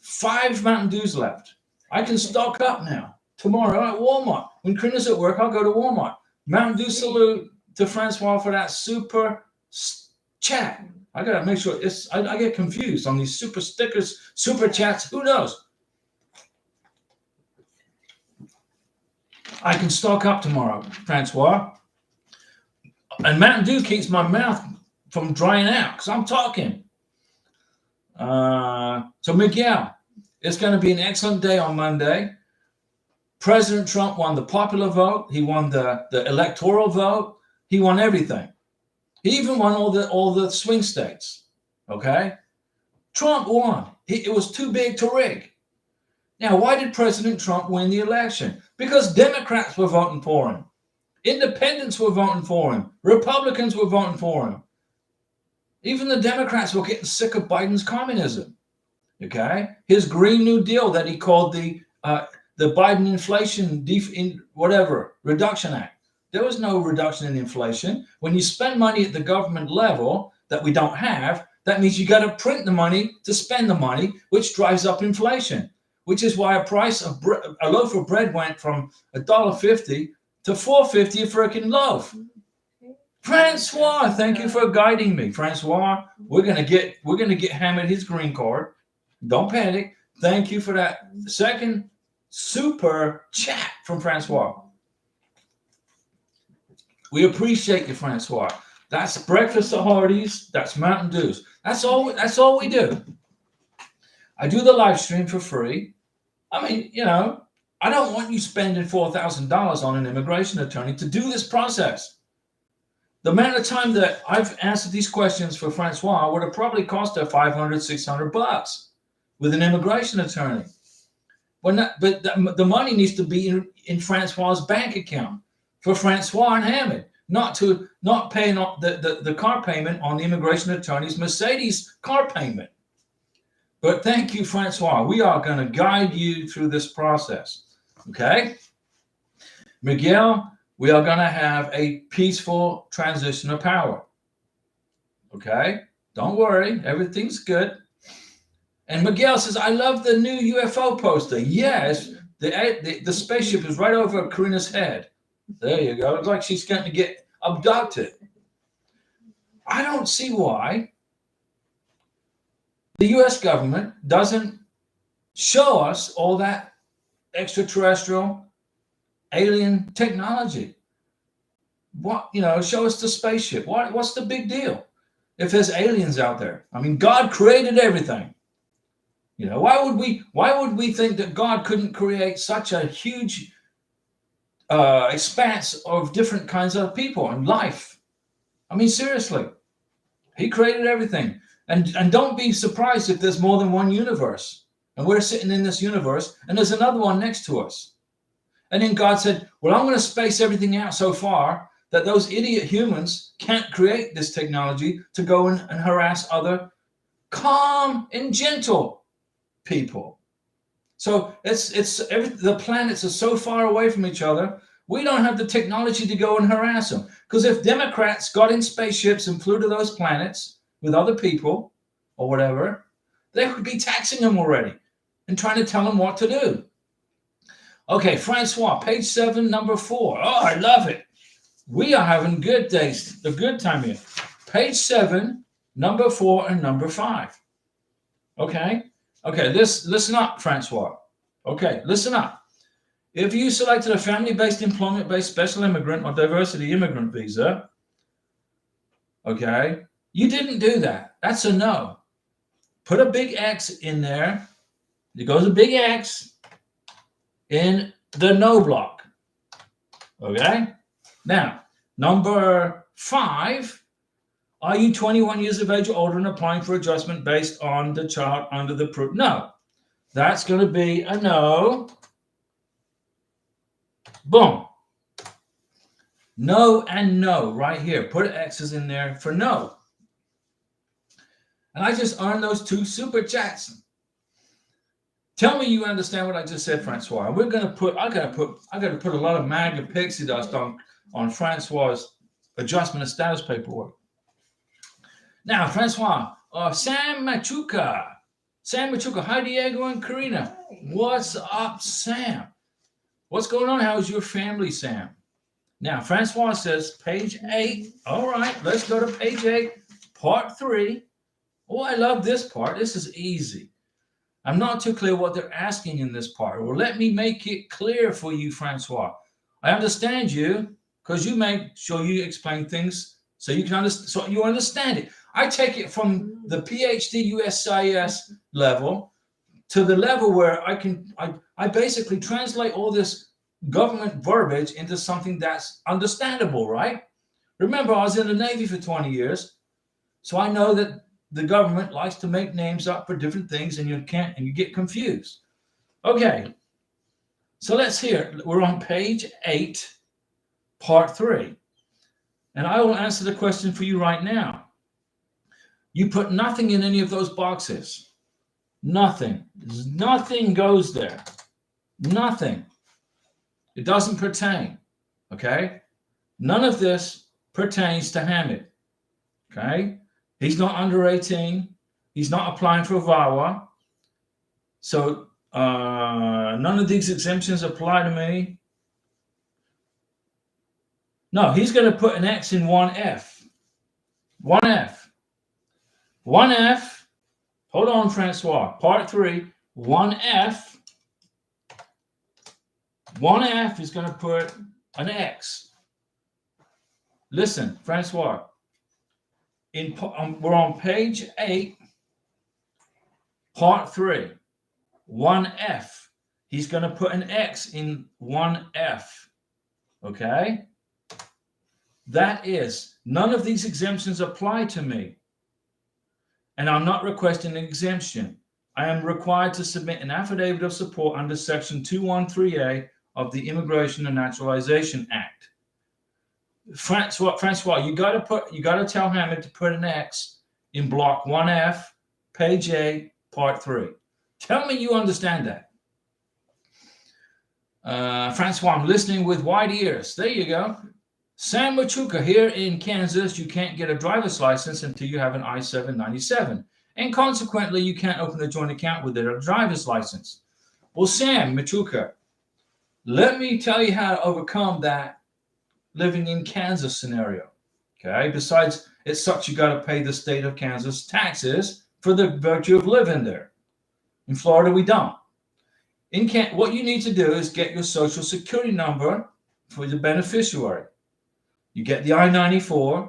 5 Mountain Dews left. I can stock up now. Tomorrow at Walmart. When Karina's at work, I'll go to Walmart. Mountain Dew salute to Francois for that super chat. I got to make sure I get confused on these super stickers, super chats. Who knows? I can stock up tomorrow, Francois. And Mountain Dew keeps my mouth from drying out because I'm talking. So Miguel, it's going to be an excellent day on Monday. President Trump won the popular vote. He won the electoral vote. He won everything. He even won all the swing states. Okay? Trump won. It was too big to rig. Now, why did President Trump win the election? Because Democrats were voting for him. Independents were voting for him. Republicans were voting for him. Even the Democrats were getting sick of Biden's communism. Okay? His Green New Deal that he called the Biden inflation reduction act. There was no reduction in inflation. When you spend money at the government level that we don't have, that means you got to print the money to spend the money, which drives up inflation, which is why a loaf of bread went from $1.50 to $4.50 a freaking loaf. Francois, thank you for guiding me. Francois, we're gonna get hammered his green card. Don't panic. Thank you for that second super chat from Francois. We appreciate you, Francois. That's breakfast at Hardee's. That's Mountain Dews. That's all we do. I do the live stream for free. I mean, I don't want you spending $4,000 on an immigration attorney to do this process. The amount of time that I've answered these questions for Francois would have probably cost her $500, $600 with an immigration attorney. But the money needs to be in Francois's bank account for Francois and Hammond, not paying the car payment on the immigration attorney's Mercedes car payment. But thank you, Francois. We are going to guide you through this process. Okay? Miguel, we are going to have a peaceful transition of power. Okay? Don't worry. Everything's good. And Miguel says, I love the new UFO poster. Yes, the spaceship is right over Karina's head. There you go. It's like she's going to get abducted. I don't see why the U.S. government doesn't show us all that extraterrestrial alien technology. Show us the spaceship. What's the big deal if there's aliens out there? I mean, God created everything. Why would we think that God couldn't create such a huge expanse of different kinds of people and life? I mean, seriously, he created everything. And don't be surprised if there's more than one universe. And we're sitting in this universe and there's another one next to us. And then God said, well, I'm going to space everything out so far that those idiot humans can't create this technology to go and harass other calm and gentle people. So the planets are so far away from each other, we don't have the technology to go and harass them. Because if Democrats got in spaceships and flew to those planets with other people or whatever, they would be taxing them already and trying to tell them what to do. Okay, Francois, page 7, number 4. Oh, I love it. We are having good days, the good time here. Page 7, number 4, and number 5. Okay, listen up, Francois. Okay, listen up. If you selected a family-based, employment-based special immigrant or diversity immigrant visa, okay, you didn't do that. That's a no. Put a big X in there. There goes a big X in the no block. Okay? Now, number 5, are you 21 years of age or older and applying for adjustment based on the child under the proof? No. That's going to be a no. Boom. No and no right here. Put X's in there for no. And I just earned those 2 super chats. Tell me you understand what I just said, Francois. We're gonna put. I gotta put a lot of MAGA pixie dust on Francois's adjustment of status paperwork. Now, Francois, Sam Machuca. Hi, Diego and Karina. What's up, Sam? What's going on? How's your family, Sam? Now, Francois says page 8. All right, let's go to page 8, part 3. Oh, I love this part. This is easy. I'm not too clear what they're asking in this part. Well, let me make it clear for you, Francois. I understand you because you make sure you explain things so you can so you understand it. I take it from the PhD USCIS level to the level where I basically translate all this government verbiage into something that's understandable, right? Remember, I was in the Navy for 20 years, so I know that the government likes to make names up for different things, and you get confused. Okay, so let's hear. We're on page 8, part 3, and I will answer the question for you right now. You put nothing in any of those boxes. Nothing. Nothing goes there. Nothing. It doesn't pertain. Okay? None of this pertains to Hamid. Okay? He's not under 18. He's not applying for VAWA. So none of these exemptions apply to me. No, he's going to put an X in 1F. 1F. 1F. Hold on, Francois. Part 3. 1F. 1F is going to put an X. Listen, Francois. We're on page 8, part 3. 1F. He's going to put an X in 1F. Okay? That is, none of these exemptions apply to me. And I'm not requesting an exemption. I am required to submit an affidavit of support under Section 213A of the Immigration and Naturalization Act. Francois, you got to tell Hamid to put an X in block 1F, page 8, part 3. Tell me you understand that. Francois, I'm listening with wide ears. There you go. Sam Machuca, here in Kansas, you can't get a driver's license until you have an I-797. And consequently, you can't open a joint account with a driver's license. Well, Sam Machuca, let me tell you how to overcome that living in Kansas scenario. Okay, besides, it sucks you got to pay the state of Kansas taxes for the virtue of living there. In Florida, we don't. What you need to do is get your social security number for the beneficiary. You get the I-94,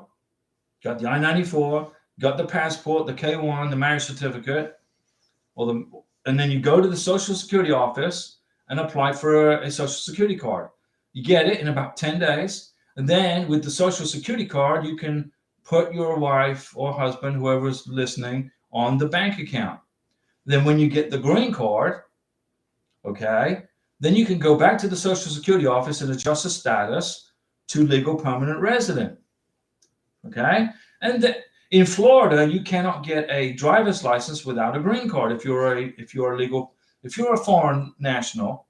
got the passport, the K-1, the marriage certificate, and then you go to the Social Security office and apply for a Social Security card. You get it in about 10 days. And then with the Social Security card, you can put your wife or husband, whoever's listening, on the bank account. Then when you get the green card, okay, then you can go back to the Social Security office and adjust the status to legal permanent resident. Okay? And in Florida, you cannot get a driver's license without a green card. If you're a foreign national,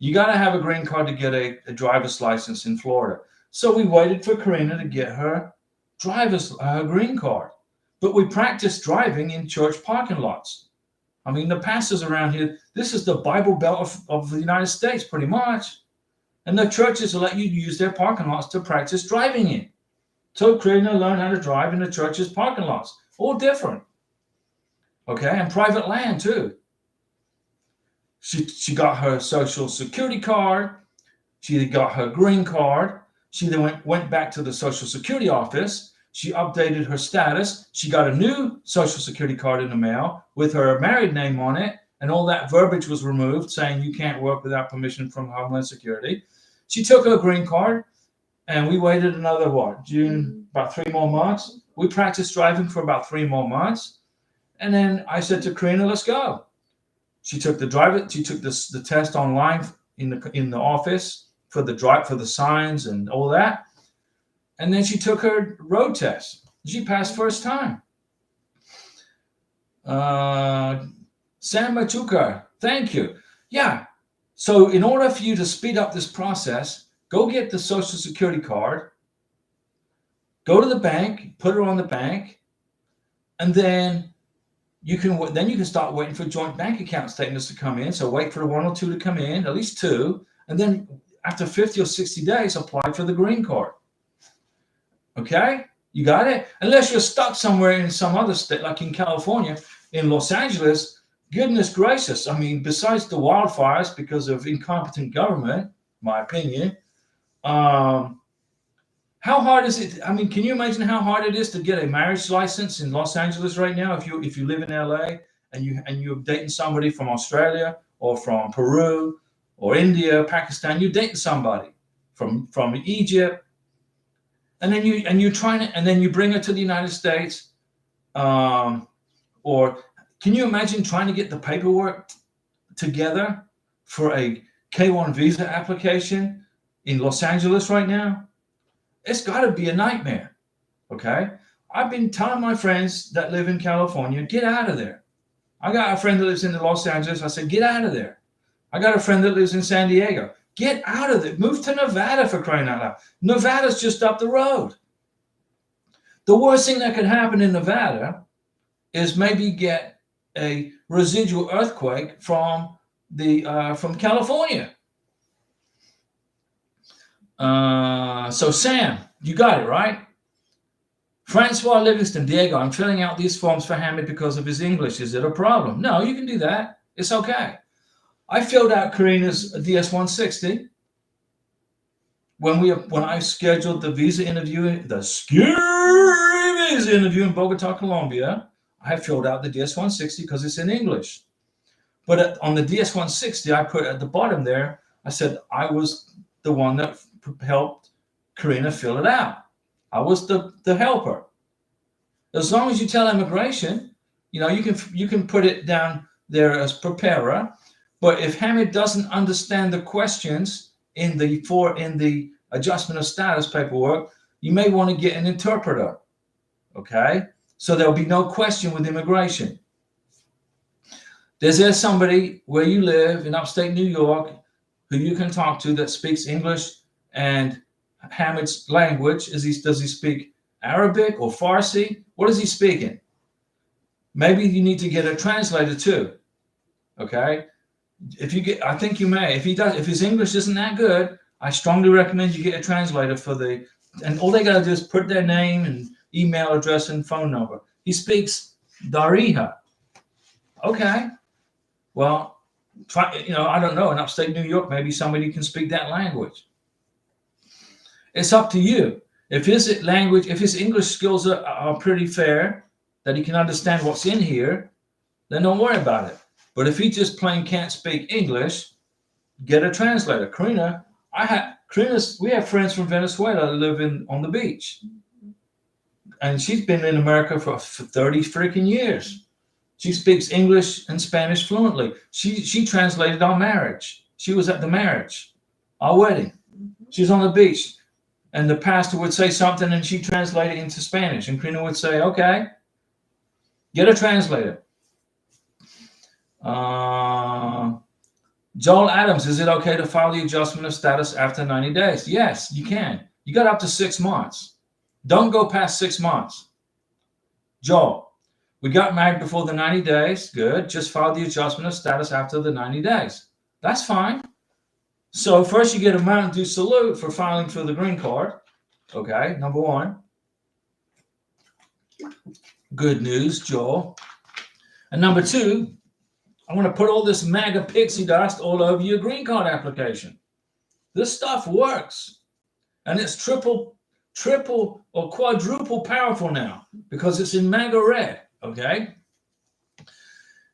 you got to have a green card to get a driver's license in Florida. So we waited for Karina to get her green card. But we practiced driving in church parking lots. I mean, the pastors around here, this is the Bible Belt of the United States, pretty much. And the churches will let you use their parking lots to practice driving in. So Karina learned how to drive in the church's parking lots. All different. Okay, and private land too. She got her Social Security card. She got her green card. She then went back to the Social Security office. She updated her status. She got a new Social Security card in the mail with her married name on it. And all that verbiage was removed saying you can't work without permission from Homeland Security. She took her green card, and we waited another, about 3 more months. We practiced driving for about 3 more months. And then I said to Karina, let's go. She took the test online in the office for the signs and all that. And then she took her road test. She passed first time. Sam Machuca, thank you. Yeah. So in order for you to speed up this process, go get the Social Security card, go to the bank, put it on the bank, and then you can start waiting for joint bank account statements to come in. So wait for 1 or 2 to come in, at least 2, and then after 50 or 60 days, apply for the green card. Okay? You got it? Unless you're stuck somewhere in some other state, like in California, in Los Angeles. Goodness gracious. I mean, besides the wildfires, because of incompetent government, my opinion, how How hard is it? I mean, can you imagine how hard it is to get a marriage license in Los Angeles right now? If you live in LA and you're dating somebody from Australia or from Peru or India, Pakistan, you're dating somebody from Egypt, and then you're trying to, and then you bring her to the United States. Or can you imagine trying to get the paperwork together for a K-1 visa application in Los Angeles right now? It's got to be a nightmare. Okay. I've been telling my friends that live in California, get out of there. I got a friend that lives in Los Angeles. I said, get out of there. I got a friend that lives in San Diego. Get out of there. Move to Nevada, for crying out loud. Nevada's just up the road. The worst thing that could happen in Nevada is maybe get a residual earthquake from California. So Sam, you got it, right? Francois Livingston, Diego, I'm filling out these forms for Hamid because of his English. Is it a problem? No, you can do that. It's okay. I filled out Karina's DS-160 when I scheduled the visa interview, the scary visa interview in Bogota, Colombia. I filled out the DS-160 because it's in English. But on the DS-160, I put at the bottom there, I said I was the one that helped Karina fill it out. I was the helper. As long as you tell immigration, you can put it down there as preparer. But if Hamid doesn't understand the questions in the adjustment of status paperwork, you may want to get an interpreter. Okay, so there'll be no question with immigration. Is there somebody where you live in upstate New York who you can talk to that speaks English and Hamid's language? Does he speak Arabic or Farsi? What is he speaking? Maybe you need to get a translator too. Okay, I think you may. If his English isn't that good, I strongly recommend you get a translator and all they gotta do is put their name and email address and phone number. He speaks Darija. Okay, well, I don't know. In upstate New York, maybe somebody can speak that language. It's up to you. If his English skills are pretty fair, that he can understand what's in here, then don't worry about it. But if he just plain can't speak English, get a translator. We have friends from Venezuela that live on the beach. And she's been in America for 30 freaking years. She speaks English and Spanish fluently. She translated our marriage. She was at the marriage, our wedding. She's on the beach. And the pastor would say something and she translated into Spanish. And Karina would say, okay, get a translator. Joel Adams, is it okay to file the adjustment of status after 90 days? Yes, you can. You got up to 6 months. Don't go past 6 months. Joel, we got married before the 90 days. Good. Just file the adjustment of status after the 90 days. That's fine. So first you get a Mountain Dew salute for filing for the green card. Okay, number one. Good news, Joel. And number two, I want to put all this MAGA pixie dust all over your green card application. This stuff works. And it's triple or quadruple powerful now because it's in MAGA red, okay?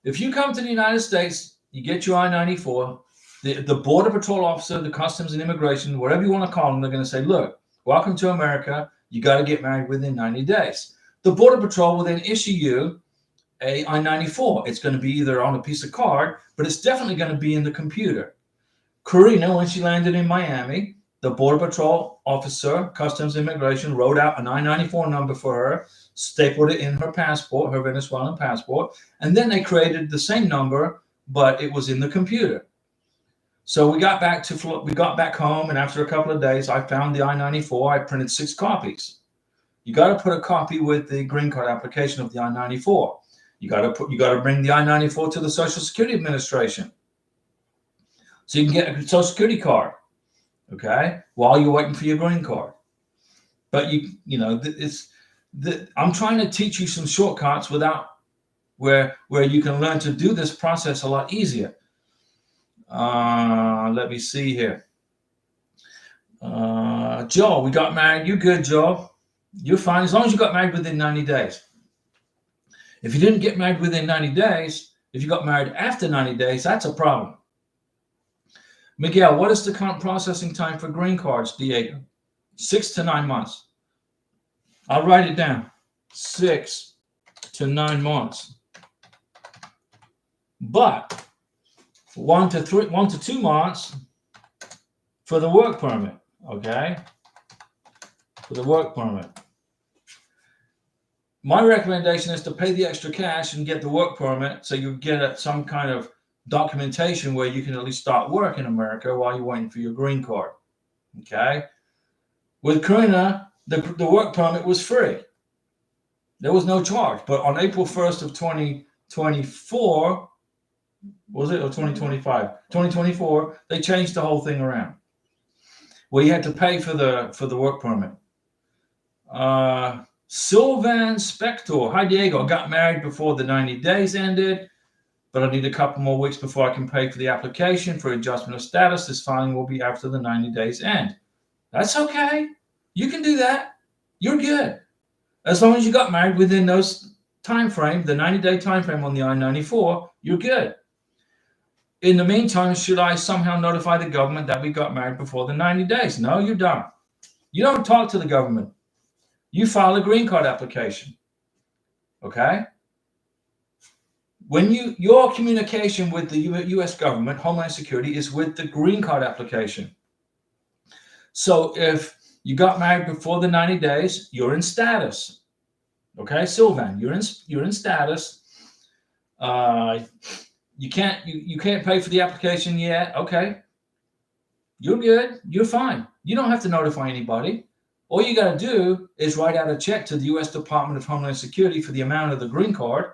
If you come to the United States, you get your I-94, the Border Patrol officer, the Customs and Immigration, whatever you want to call them, they're going to say, look, welcome to America. You got to get married within 90 days. The Border Patrol will then issue you a I-94. It's going to be either on a piece of card, but it's definitely going to be in the computer. Karina, when she landed in Miami, the Border Patrol officer, Customs Immigration, wrote out an I-94 number for her, stapled it in her passport, her Venezuelan passport, and then they created the same number, but it was in the computer. So we got back home, and after a couple of days, I found the I-94. I printed 6 copies. You got to put a copy with the green card application of the I-94. You got to bring the I-94 to the Social Security Administration, so you can get a Social Security card. Okay, while you're waiting for your green card. But I'm trying to teach you some shortcuts where you can learn to do this process a lot easier. Let me see here. Joel, we got married. You good, Joel? You're fine as long as you got married within 90 days. If you didn't get married within 90 days, if you got married after 90 days, that's a problem. Miguel, what is the current processing time for green cards, Diego? 6 to 9 months. I'll write it down. 6 to 9 months. But 1 to 2 months for the work permit, okay? For the work permit. My recommendation is to pay the extra cash and get the work permit so you get some kind of documentation where you can at least start work in America while you're waiting for your green card, okay? With Karina, the work permit was free. There was no charge. But on April 1st of 2024, was it, or 2025? 2024, they changed the whole thing around, where you had to pay for the work permit. Sylvan Spector. Hi, Diego. I got married before the 90 days ended, but I need a couple more weeks before I can pay for the application for adjustment of status. This filing will be after the 90 days end. That's okay. You can do that. You're good. As long as you got married within those time frame, the 90-day time frame on the I-94, you're good. In the meantime, should I somehow notify the government that we got married before the 90 days? No, you don't. You don't talk to the government. You file a green card application. Okay? When your communication with the U.S. government, Homeland Security, is with the green card application. So if you got married before the 90 days, you're in status. Okay, Sylvan, you're in status. You can't pay for the application yet. Okay, you're good. You're fine. You don't have to notify anybody. All you got to do is write out a check to the U.S. Department of Homeland Security for the amount of the green card,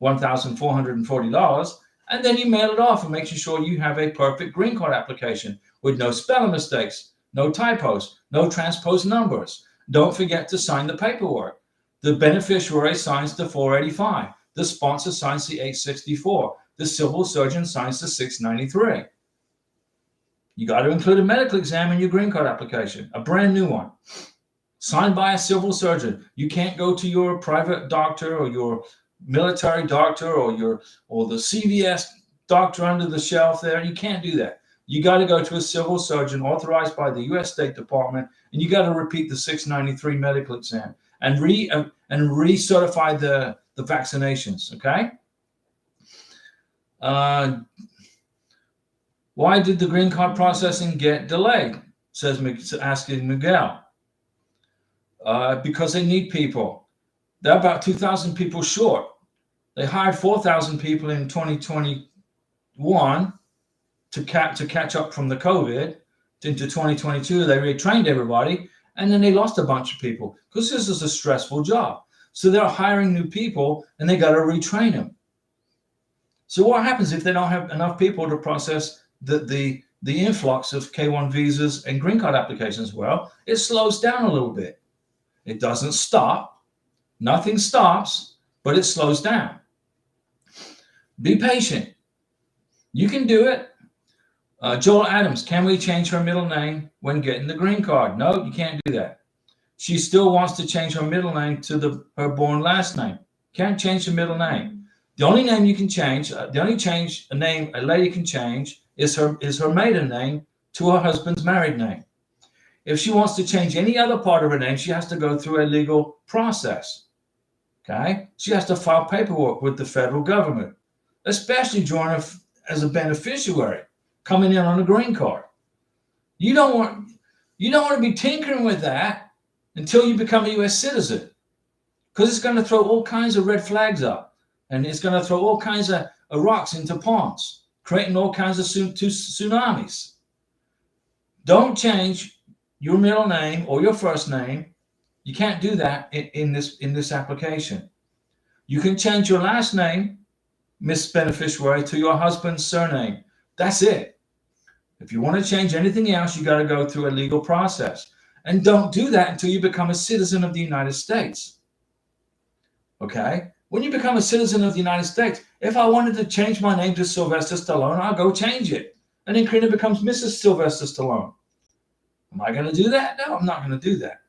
$1,440, and then you mail it off and make sure you have a perfect green card application with no spelling mistakes, no typos, no transposed numbers. Don't forget to sign the paperwork. The beneficiary signs the 485. The sponsor signs the 864. The civil surgeon signs the 693. You got to include a medical exam in your green card application, a brand new one, signed by a civil surgeon. You can't go to your private doctor or your military doctor or the CVS doctor under the shelf there. You can't do that. You got to go to a civil surgeon authorized by the U.S. State Department, and you got to repeat the 693 medical exam and recertify the vaccinations. Okay. Why did the green card processing get delayed? Asking Miguel. Because they need people. They're about 2,000 people short. They hired 4,000 people in 2021 to catch up from the COVID. Into 2022, they retrained everybody, and then they lost a bunch of people because this is a stressful job. So they're hiring new people, and they got to retrain them. So what happens if they don't have enough people to process the influx of K-1 visas and green card applications? Well, it slows down a little bit. It doesn't stop. Nothing stops, but it slows down. Be patient. You can do it. Joel Adams, can we change her middle name when getting the green card? No, you can't do that. She still wants to change her middle name to her born last name. Can't change the middle name. The only name you can change, the only name a lady can change is her maiden name to her husband's married name. If she wants to change any other part of her name, she has to go through a legal process. Okay? She has to file paperwork with the federal government, especially as a beneficiary coming in on a green card. You don't want to be tinkering with that until you become a U.S. citizen, because it's going to throw all kinds of red flags up, and it's going to throw all kinds of rocks into ponds, creating all kinds of tsunamis. Don't change your middle name or your first name. You can't do that in this application. You can change your last name, Miss Beneficiary, to your husband's surname. That's it. If you want to change anything else, you got to go through a legal process. And don't do that until you become a citizen of the United States. Okay? When you become a citizen of the United States, if I wanted to change my name to Sylvester Stallone, I'll go change it. And then Karina becomes Mrs. Sylvester Stallone. Am I going to do that? No, I'm not going to do that.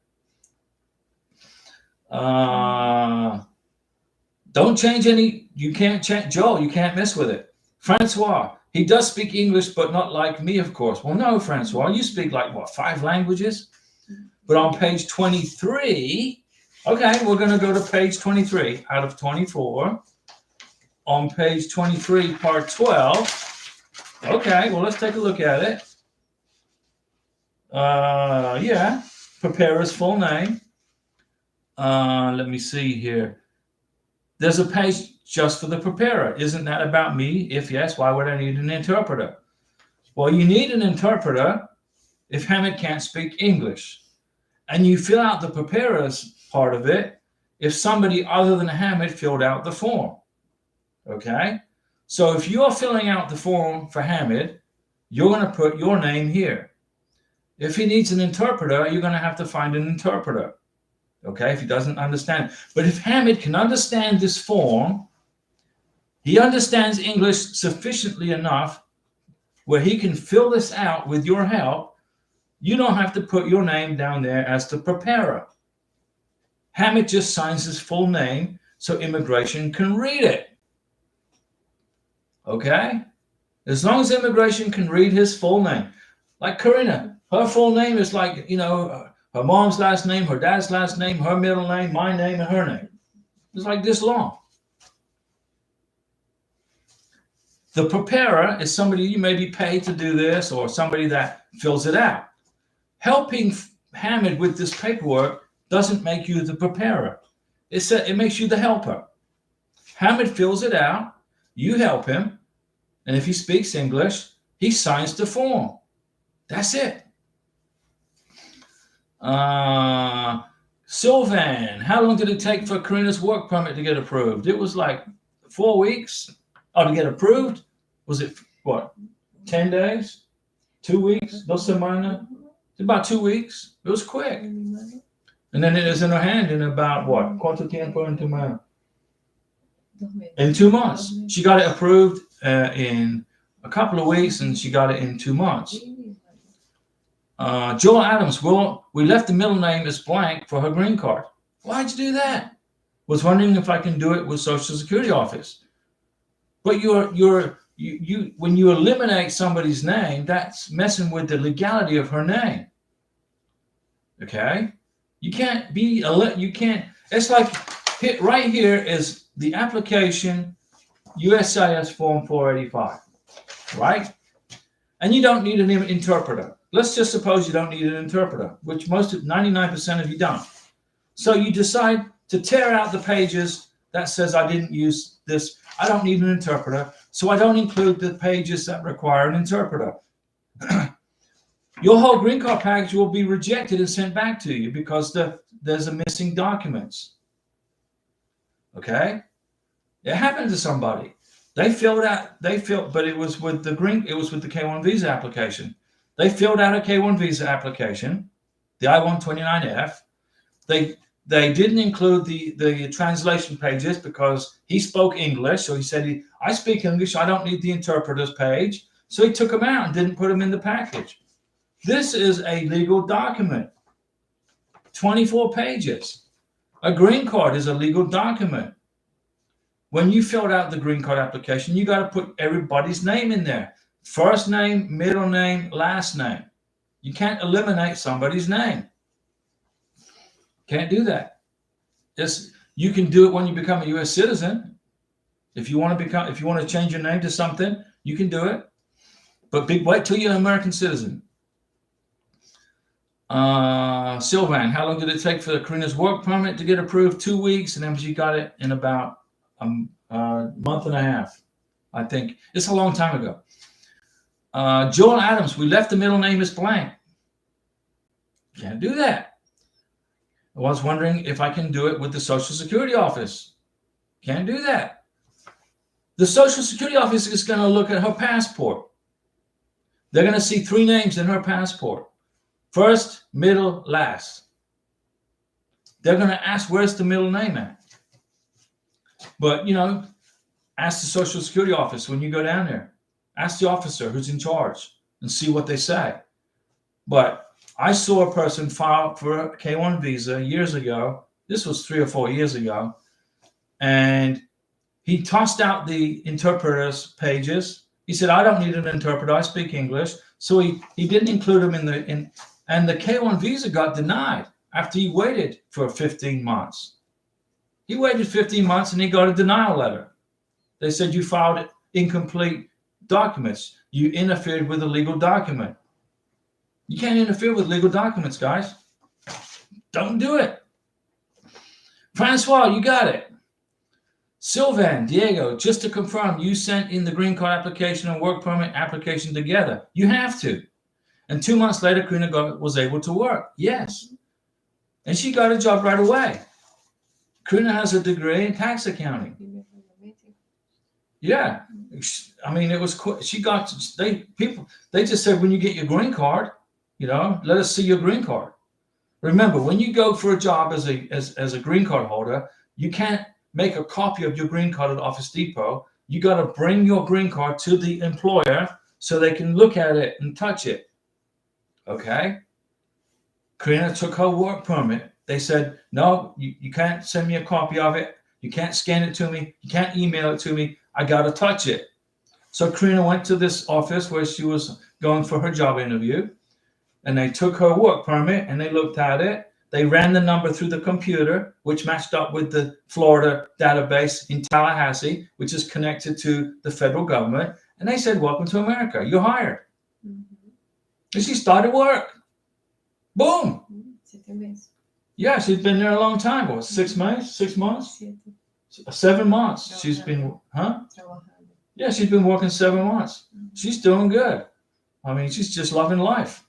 Don't change any. You can't change. Joel, you can't mess with it. Francois, he does speak English, but not like me, of course. Well, no, Francois, you speak like, what, 5 languages? But on page 23, okay, we're going to go to page 23 out of 24. On page 23, part 12. Okay, well, let's take a look at it. Yeah, preparer's full name. Let me see here. There's a page just for the preparer. Isn't that about me? If yes, why would I need an interpreter? Well, you need an interpreter if Hamid can't speak English. And you fill out the preparer's part of it if somebody other than Hamid filled out the form. Okay? So if you're filling out the form for Hamid, you're going to put your name here. If he needs an interpreter, you're going to have to find an interpreter. Okay, if he doesn't understand. But if Hamid can understand this form, he understands English sufficiently enough where he can fill this out with your help. You don't have to put your name down there as the preparer. Hamid just signs his full name so immigration can read it. Okay? As long as immigration can read his full name. Like Karina, her full name is like, her mom's last name, her dad's last name, her middle name, my name, and her name. It's like this long. The preparer is somebody you may be paid to do this or somebody that fills it out. Helping Hamid with this paperwork doesn't make you the preparer. It makes you the helper. Hamid fills it out, you help him, and if he speaks English, he signs the form. That's it. Sylvan, how long did it take for Karina's work permit to get approved? It was like 4 weeks. Oh, to get approved? Was it, what, 10 days? 2 weeks? 2 semanas? About 2 weeks. It was quick. And then it is in her hand in about, what? ¿Cuánto tiempo en tu mano? In 2 months. She got it approved in a couple of weeks, and she got it in 2 months. Joel Adams, we left the middle name as blank for her green card. Why'd you do that? Was wondering if I can do it with Social Security office. But when you eliminate somebody's name, that's messing with the legality of her name. Okay? You can't it's like right here is the application USCIS form 485, right? And you don't need an interpreter. Let's just suppose you don't need an interpreter, which 99% of you don't. So you decide to tear out the pages that says I didn't use this. I don't need an interpreter, so I don't include the pages that require an interpreter. Your whole green card package will be rejected and sent back to you because there's a missing documents. Okay? It happened to somebody. But it was with the K1 visa application. They filled out a K1 visa application, the I-129F. They didn't include the translation pages because he spoke English. So he said, I speak English, I don't need the interpreter's page. So he took them out and didn't put them in the package. This is a legal document, 24 pages. A green card is a legal document. When you filled out the green card application, you got to put everybody's name in there. First name, middle name, last name. You can't eliminate somebody's name. Can't do that. You can do it when you become a U.S. citizen. If you want to change your name to something, you can do it. But wait till you're an American citizen. Sylvan, how long did it take for Karina's work permit to get approved? 2 weeks, and then she got it in about a month and a half, I think. It's a long time ago. Joel Adams, we left the middle name as blank. Can't do that. I was wondering if I can do it with the Social Security office. Can't do that. The Social Security office is going to look at her passport. They're going to see 3 names in her passport. First, middle, last. They're going to ask, where's the middle name at? But, ask the Social Security office when you go down there. Ask the officer who's in charge and see what they say. But I saw a person file for a K1 visa years ago. This was 3 or 4 years ago. And he tossed out the interpreter's pages. He said, I don't need an interpreter. I speak English. So he didn't include him and the K1 visa got denied after he waited for 15 months. He waited 15 months and he got a denial letter. They said, you filed incomplete documents. You interfered with a legal document. You can't interfere with legal documents, guys. Don't do it. Francois, you got it. Sylvan, Diego, just to confirm, you sent in the green card application and work permit application together. You have to. And 2 months later, Karina was able to work. Yes. And she got a job right away. Karina has a degree in tax accounting. Yeah. I mean, it was, they just said, when you get your green card, let us see your green card. Remember, when you go for a job as a green card holder, you can't make a copy of your green card at Office Depot. You got to bring your green card to the employer so they can look at it and touch it. Okay? Karina took her work permit. They said, no, you can't send me a copy of it. You can't scan it to me. You can't email it to me. I got to touch it. So Karina went to this office where she was going for her job interview, and they took her work permit and they looked at it. They ran the number through the computer, which matched up with the Florida database in Tallahassee, which is connected to the federal government. And they said, welcome to America. You're hired. Mm-hmm. And she started work. Boom. Yeah, she's been there a long time. What, 6 months? 6 months? 7 months. She's been, Yeah, she's been working 7 months. She's doing good. I mean, she's just loving life.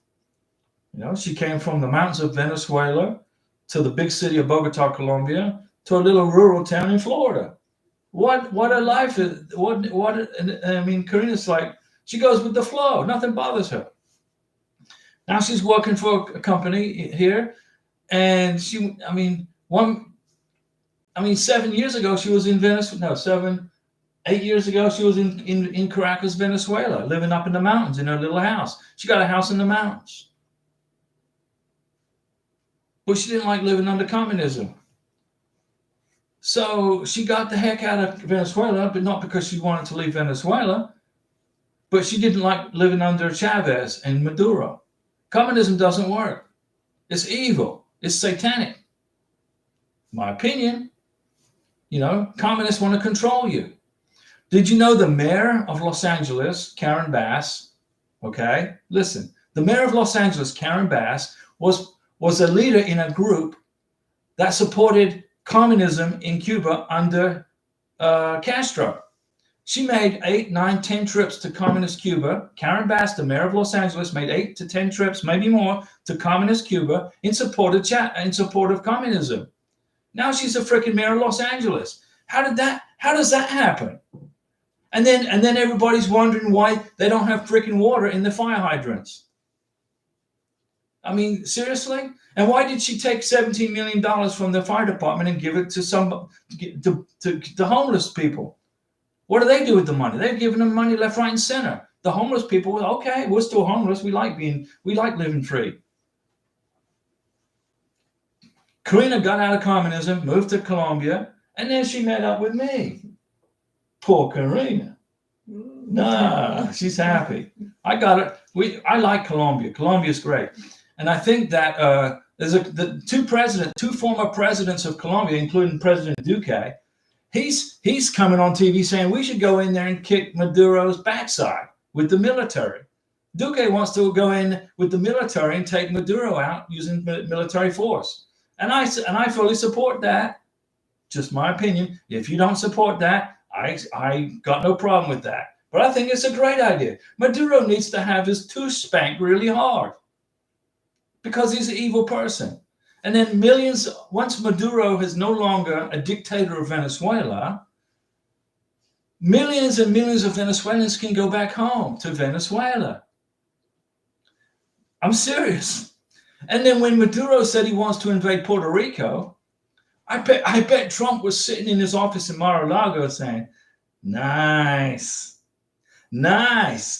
She came from the mountains of Venezuela to the big city of Bogota, Colombia, to a little rural town in Florida. What a life is! Karina's like, she goes with the flow. Nothing bothers her. Now she's working for a company here, and 7 years ago she was in Venezuela. 8 years ago she was in Caracas, Venezuela, living up in the mountains in her little house. She got a house in the mountains. But she didn't like living under communism. So she got the heck out of Venezuela, but not because she wanted to leave Venezuela, but she didn't like living under Chavez and Maduro. Communism doesn't work. It's evil. It's satanic. My opinion. Communists want to control you. Did you know the mayor of Los Angeles, Karen Bass, okay? Listen, the mayor of Los Angeles, Karen Bass, was a leader in a group that supported communism in Cuba under Castro. She made 8, 9, 10 trips to communist Cuba. Karen Bass, the mayor of Los Angeles, made 8 to 10 trips, maybe more, to communist Cuba in support of communism. Now she's a freaking mayor of Los Angeles. How does that happen? And then everybody's wondering why they don't have freaking water in the fire hydrants. I mean, seriously? And why did she take $17 million from the fire department and give it to homeless people? What do they do with the money? They're giving them money left, right, and center. The homeless people were, okay, we're still homeless. We like living free. Karina got out of communism, moved to Colombia, and then she met up with me. Poor Karina. Nah, she's happy. I got it. I like Colombia. Colombia's great. And I think that there's two former presidents of Colombia, including President Duque. He's coming on TV saying we should go in there and kick Maduro's backside with the military. Duque wants to go in with the military and take Maduro out using military force. And I fully support that. Just my opinion. If you don't support that, I got no problem with that. But I think it's a great idea. Maduro needs to have his tooth spanked really hard because he's an evil person. And then once Maduro is no longer a dictator of Venezuela, millions and millions of Venezuelans can go back home to Venezuela. I'm serious. And then when Maduro said he wants to invade Puerto Rico, I bet Trump was sitting in his office in Mar-a-Lago saying, nice,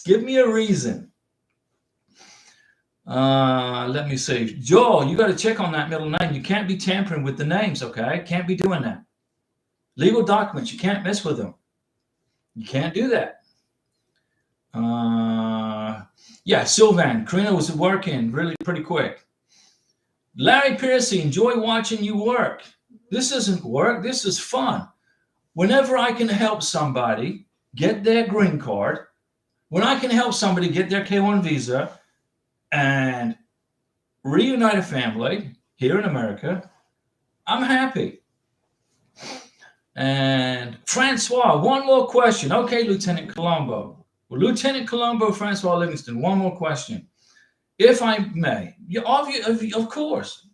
give me a reason. Let me see. Joel, you got to check on that middle name. You can't be tampering with the names, okay? Can't be doing that. Legal documents, you can't mess with them. You can't do that. Yeah, Sylvan, Karina was working really pretty quick. Larry Piercy, enjoy watching you work. This isn't work, this is fun. Whenever I can help somebody get their green card, when I can help somebody get their K-1 visa and reunite a family here in America, I'm happy. And Francois, one more question. Okay, Lieutenant Colombo. Well, Lieutenant Colombo, Francois Livingston, one more question. If I may. Of course.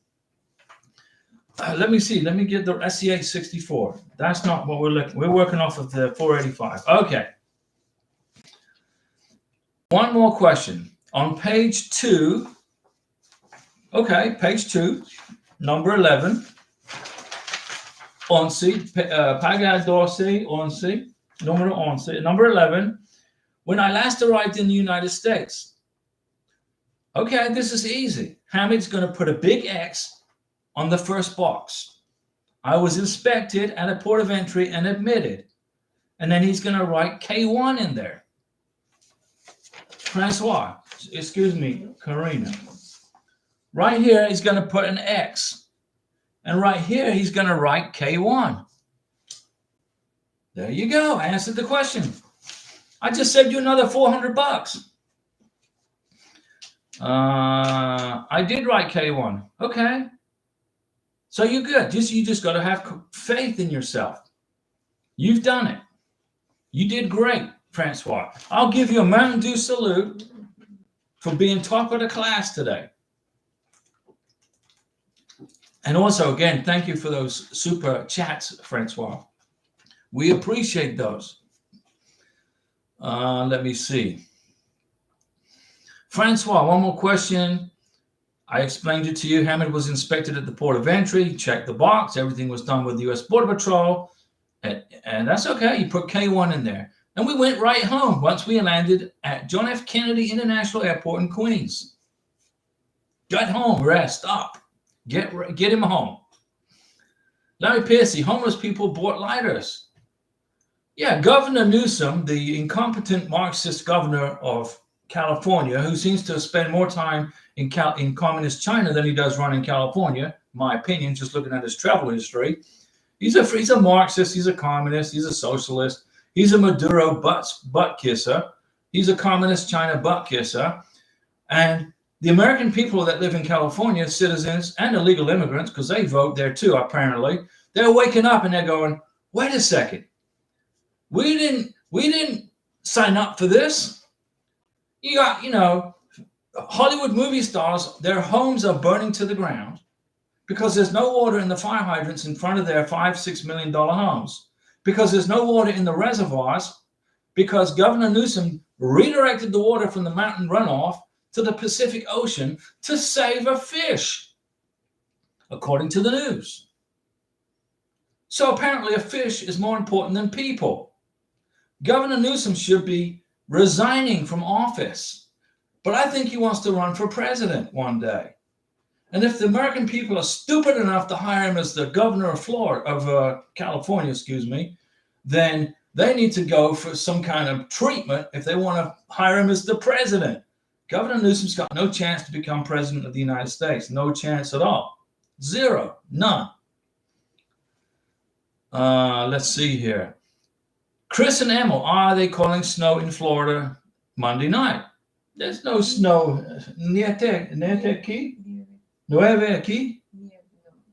Let me see. Let me get the SCA 64. That's not what we're looking. We're working off of the 485. Okay. One more question. On page 2. Okay, page 2, number 11. Onsi, Paga Dorsey, Onsi, number 11. When I last arrived in the United States. Okay, this is easy. Hamid's going to put a big X on the first box. I was inspected at a port of entry and admitted. And then he's going to write K1 in there. Francois, excuse me, Karina. Right here, he's going to put an X. And right here, he's going to write K1. There you go. I answered the question. I just saved you another $400. I did write K1. Okay. So you're good. You just got to have faith in yourself. You've done it. You did great, Francois. I'll give you a Mountain Dew salute for being top of the class today. And also, again, thank you for those super chats, Francois. We appreciate those. Let me see. Francois, one more question. I explained it to you. Hamid was inspected at the port of entry, checked the box. Everything was done with the U.S. Border Patrol. And that's okay. You put K1 in there. And we went right home once we landed at John F. Kennedy International Airport in Queens. Got home, rest, stop. Get him home. Larry Piercy, homeless people bought lighters. Yeah, Governor Newsom, the incompetent Marxist governor of California, who seems to spend more time in communist China than he does running California, my opinion, just looking at his travel history. He's a Marxist, he's a communist, he's a socialist, he's a Maduro butt kisser, he's a communist China butt kisser, and the American people that live in California, citizens and illegal immigrants, because they vote there too, apparently, they're waking up and they're going, wait a second. We didn't sign up for this. You got, Hollywood movie stars, their homes are burning to the ground because there's no water in the fire hydrants in front of their $5-6 million homes, because there's no water in the reservoirs, because Governor Newsom redirected the water from the mountain runoff to the Pacific Ocean to save a fish, according to the news. So apparently a fish is more important than people. Governor Newsom should be resigning from office, but I think he wants to run for president one day. And if the American people are stupid enough to hire him as the governor of California, then they need to go for some kind of treatment if they want to hire him as the president. Governor Newsom's got no chance to become president of the United States. No chance at all. Zero. None. Let's see here. Chris and Emil, are they calling snow in Florida Monday night? There's no snow. Niente aquí? Nueve aquí?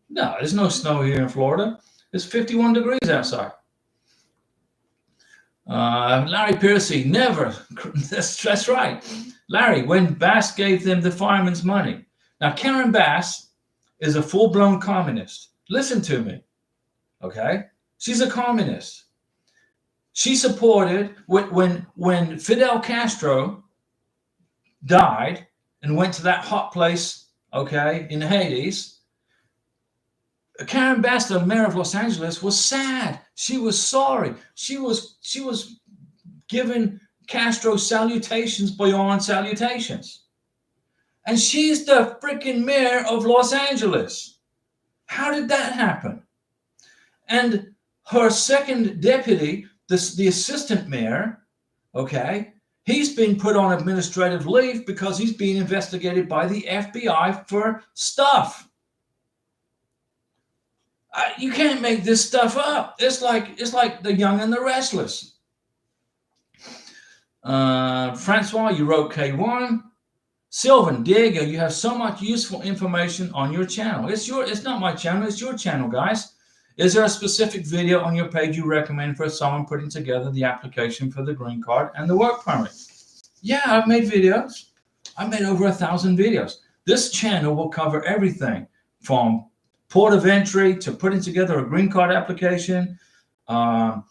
No, there's no snow here in Florida. It's 51 degrees outside. Larry Piercy, never. That's right. Larry, when Bass gave them the fireman's money. Now, Karen Bass is a full-blown communist. Listen to me, okay? She's a communist. She supported, when Fidel Castro died and went to that hot place, okay, in Hades, Karen Bass, the mayor of Los Angeles, was sad. She was sorry. She was giving Castro salutations beyond salutations. And she's the freaking mayor of Los Angeles. How did that happen? And her second deputy, the assistant mayor, okay, he's been put on administrative leave because he's being investigated by the FBI for stuff. You can't make this stuff up. It's like The Young and the Restless. Francois, you wrote K1. Sylvan, Diego, you have so much useful information on your channel. It's not my channel, it's your channel, guys. Is there a specific video on your page you recommend for someone putting together the application for the green card and the work permit? Yeah, I've made videos. I've made over 1,000 videos. This channel will cover everything from port of entry to putting together a green card application, to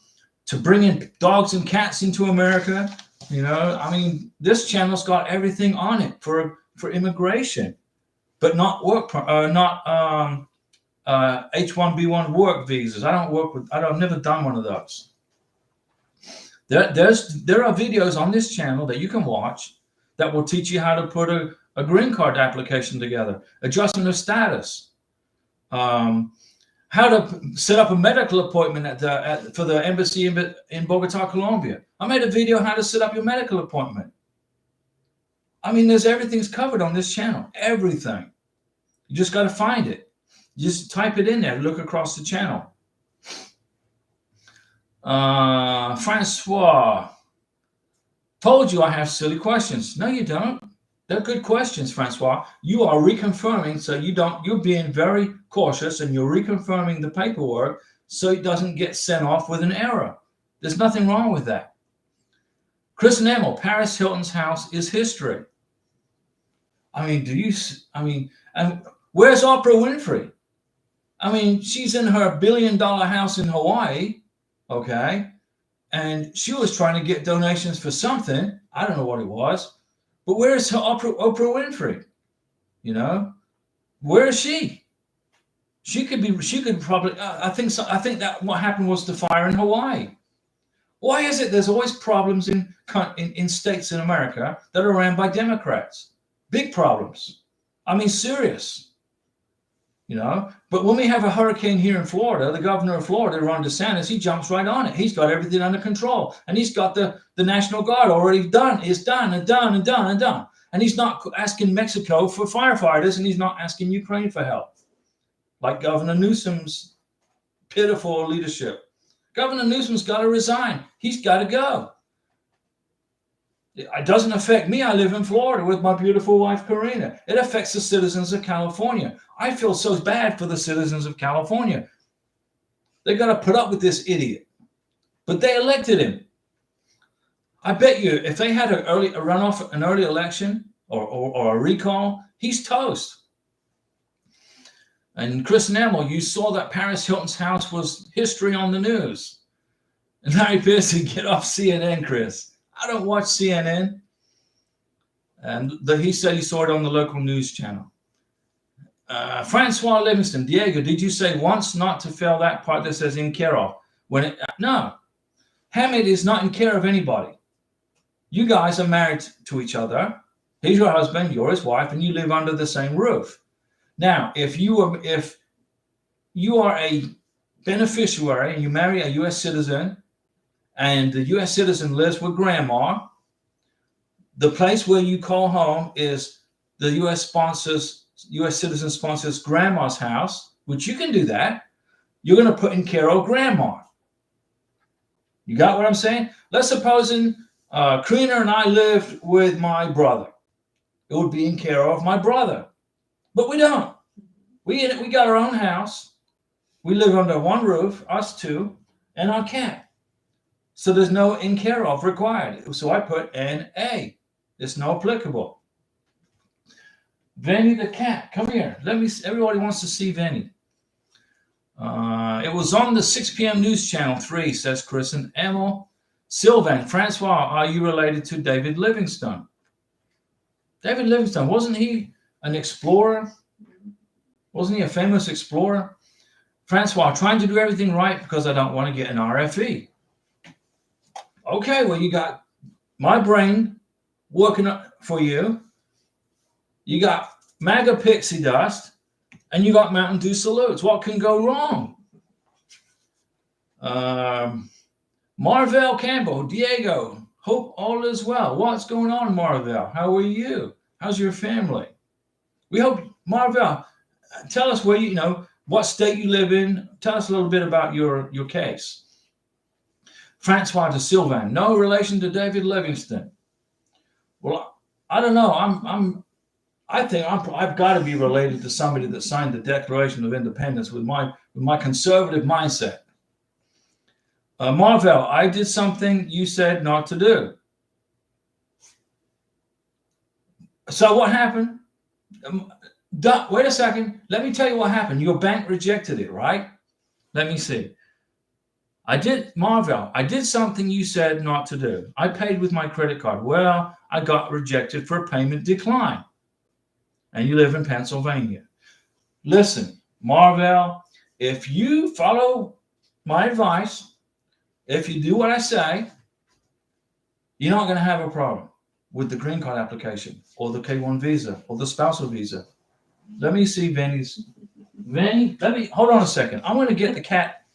bringing dogs and cats into America. You know, I mean, this channel's got everything on it for immigration, but not work, H-1B1 work visas. I've never done one of those. There are videos on this channel that you can watch that will teach you how to put a green card application together, adjustment of status, how to set up a medical appointment for the embassy in Bogota, Colombia. I made a video on how to set up your medical appointment. I mean, everything's covered on this channel, everything. You just got to find it. You just type it in there, look across the channel. Francois, told you I have silly questions. No, you don't. They're good questions, Francois. You are reconfirming, so you're being very cautious, and you're reconfirming the paperwork so it doesn't get sent off with an error. There's nothing wrong with that. Chris and Emil, Paris Hilton's house is history. I mean, and where's Oprah Winfrey? I mean, she's in her $1 billion house in Hawaii, okay? And she was trying to get donations for something. I don't know what it was. But where's her Oprah Winfrey? You know, where is she? She could probably. I think that what happened was the fire in Hawaii. Why is it there's always problems in states in America that are ran by Democrats? Big problems. I mean, serious. You know, but when we have a hurricane here in Florida, the governor of Florida, Ron DeSantis, he jumps right on it. He's got everything under control, and he's got the National Guard already done. It's done. And he's not asking Mexico for firefighters, and he's not asking Ukraine for help, like Governor Newsom's pitiful leadership. Governor Newsom's got to resign. He's got to go. It doesn't affect me. I live in Florida with my beautiful wife, Karina. It affects the citizens of California. I feel so bad for the citizens of California. They got to put up with this idiot. But they elected him. I bet you if they had an early election or a recall, he's toast. And Chris and Emil, you saw that Paris Hilton's house was history on the news. And Larry Pearson, get off CNN, Chris. I don't watch CNN. And he said he saw it on the local news channel. Francois Livingston, Diego, did you say once not to fill that part that says in care of? No. Hamid is not in care of anybody. You guys are married to each other. He's your husband, you're his wife, and you live under the same roof. Now, if you are a beneficiary and you marry a U.S. citizen, and the U.S. citizen lives with grandma, the place where you call home is the U.S. citizen sponsors grandma's house, which you can do that. You're going to put in care of grandma. You got what I'm saying? Let's suppose Karina and I lived with my brother. It would be in care of my brother. But we don't. We got our own house. We live under one roof, us two, and our cat. So there's no in care of required. So I put NA. It's no applicable. Venny the cat, come here. Everybody wants to see Venny. It was on the 6 p.m. news channel 3, says Chris and Emil. Sylvan, Francois, are you related to David Livingstone? David Livingstone, wasn't he an explorer? Wasn't he a famous explorer? Francois, trying to do everything right because I don't want to get an RFE. Okay, well, you got my brain working for you. you got MAGA pixie dust, and you got Mountain Dew salutes. What can go wrong? Marvell Campbell, Diego, hope all is well. What's going on, Marvell? How are you? How's your family? We hope, Marvell, tell us where what state you live in. Tell us a little bit about your case. Francois de Sylvan, no relation to David Livingston. Well, I don't know. I think I've got to be related to somebody that signed the Declaration of Independence with my conservative mindset. Marvell, I did something you said not to do. So what happened? Wait a second. Let me tell you what happened. Your bank rejected it, right? Let me see. Marvell, I did something you said not to do. I paid with my credit card. Well, I got rejected for a payment decline. And you live in Pennsylvania. Listen, Marvell, if you follow my advice, if you do what I say, you're not going to have a problem with the green card application or the K-1 visa or the spousal visa. Let me see Vinny, hold on a second. I'm going to get the cat.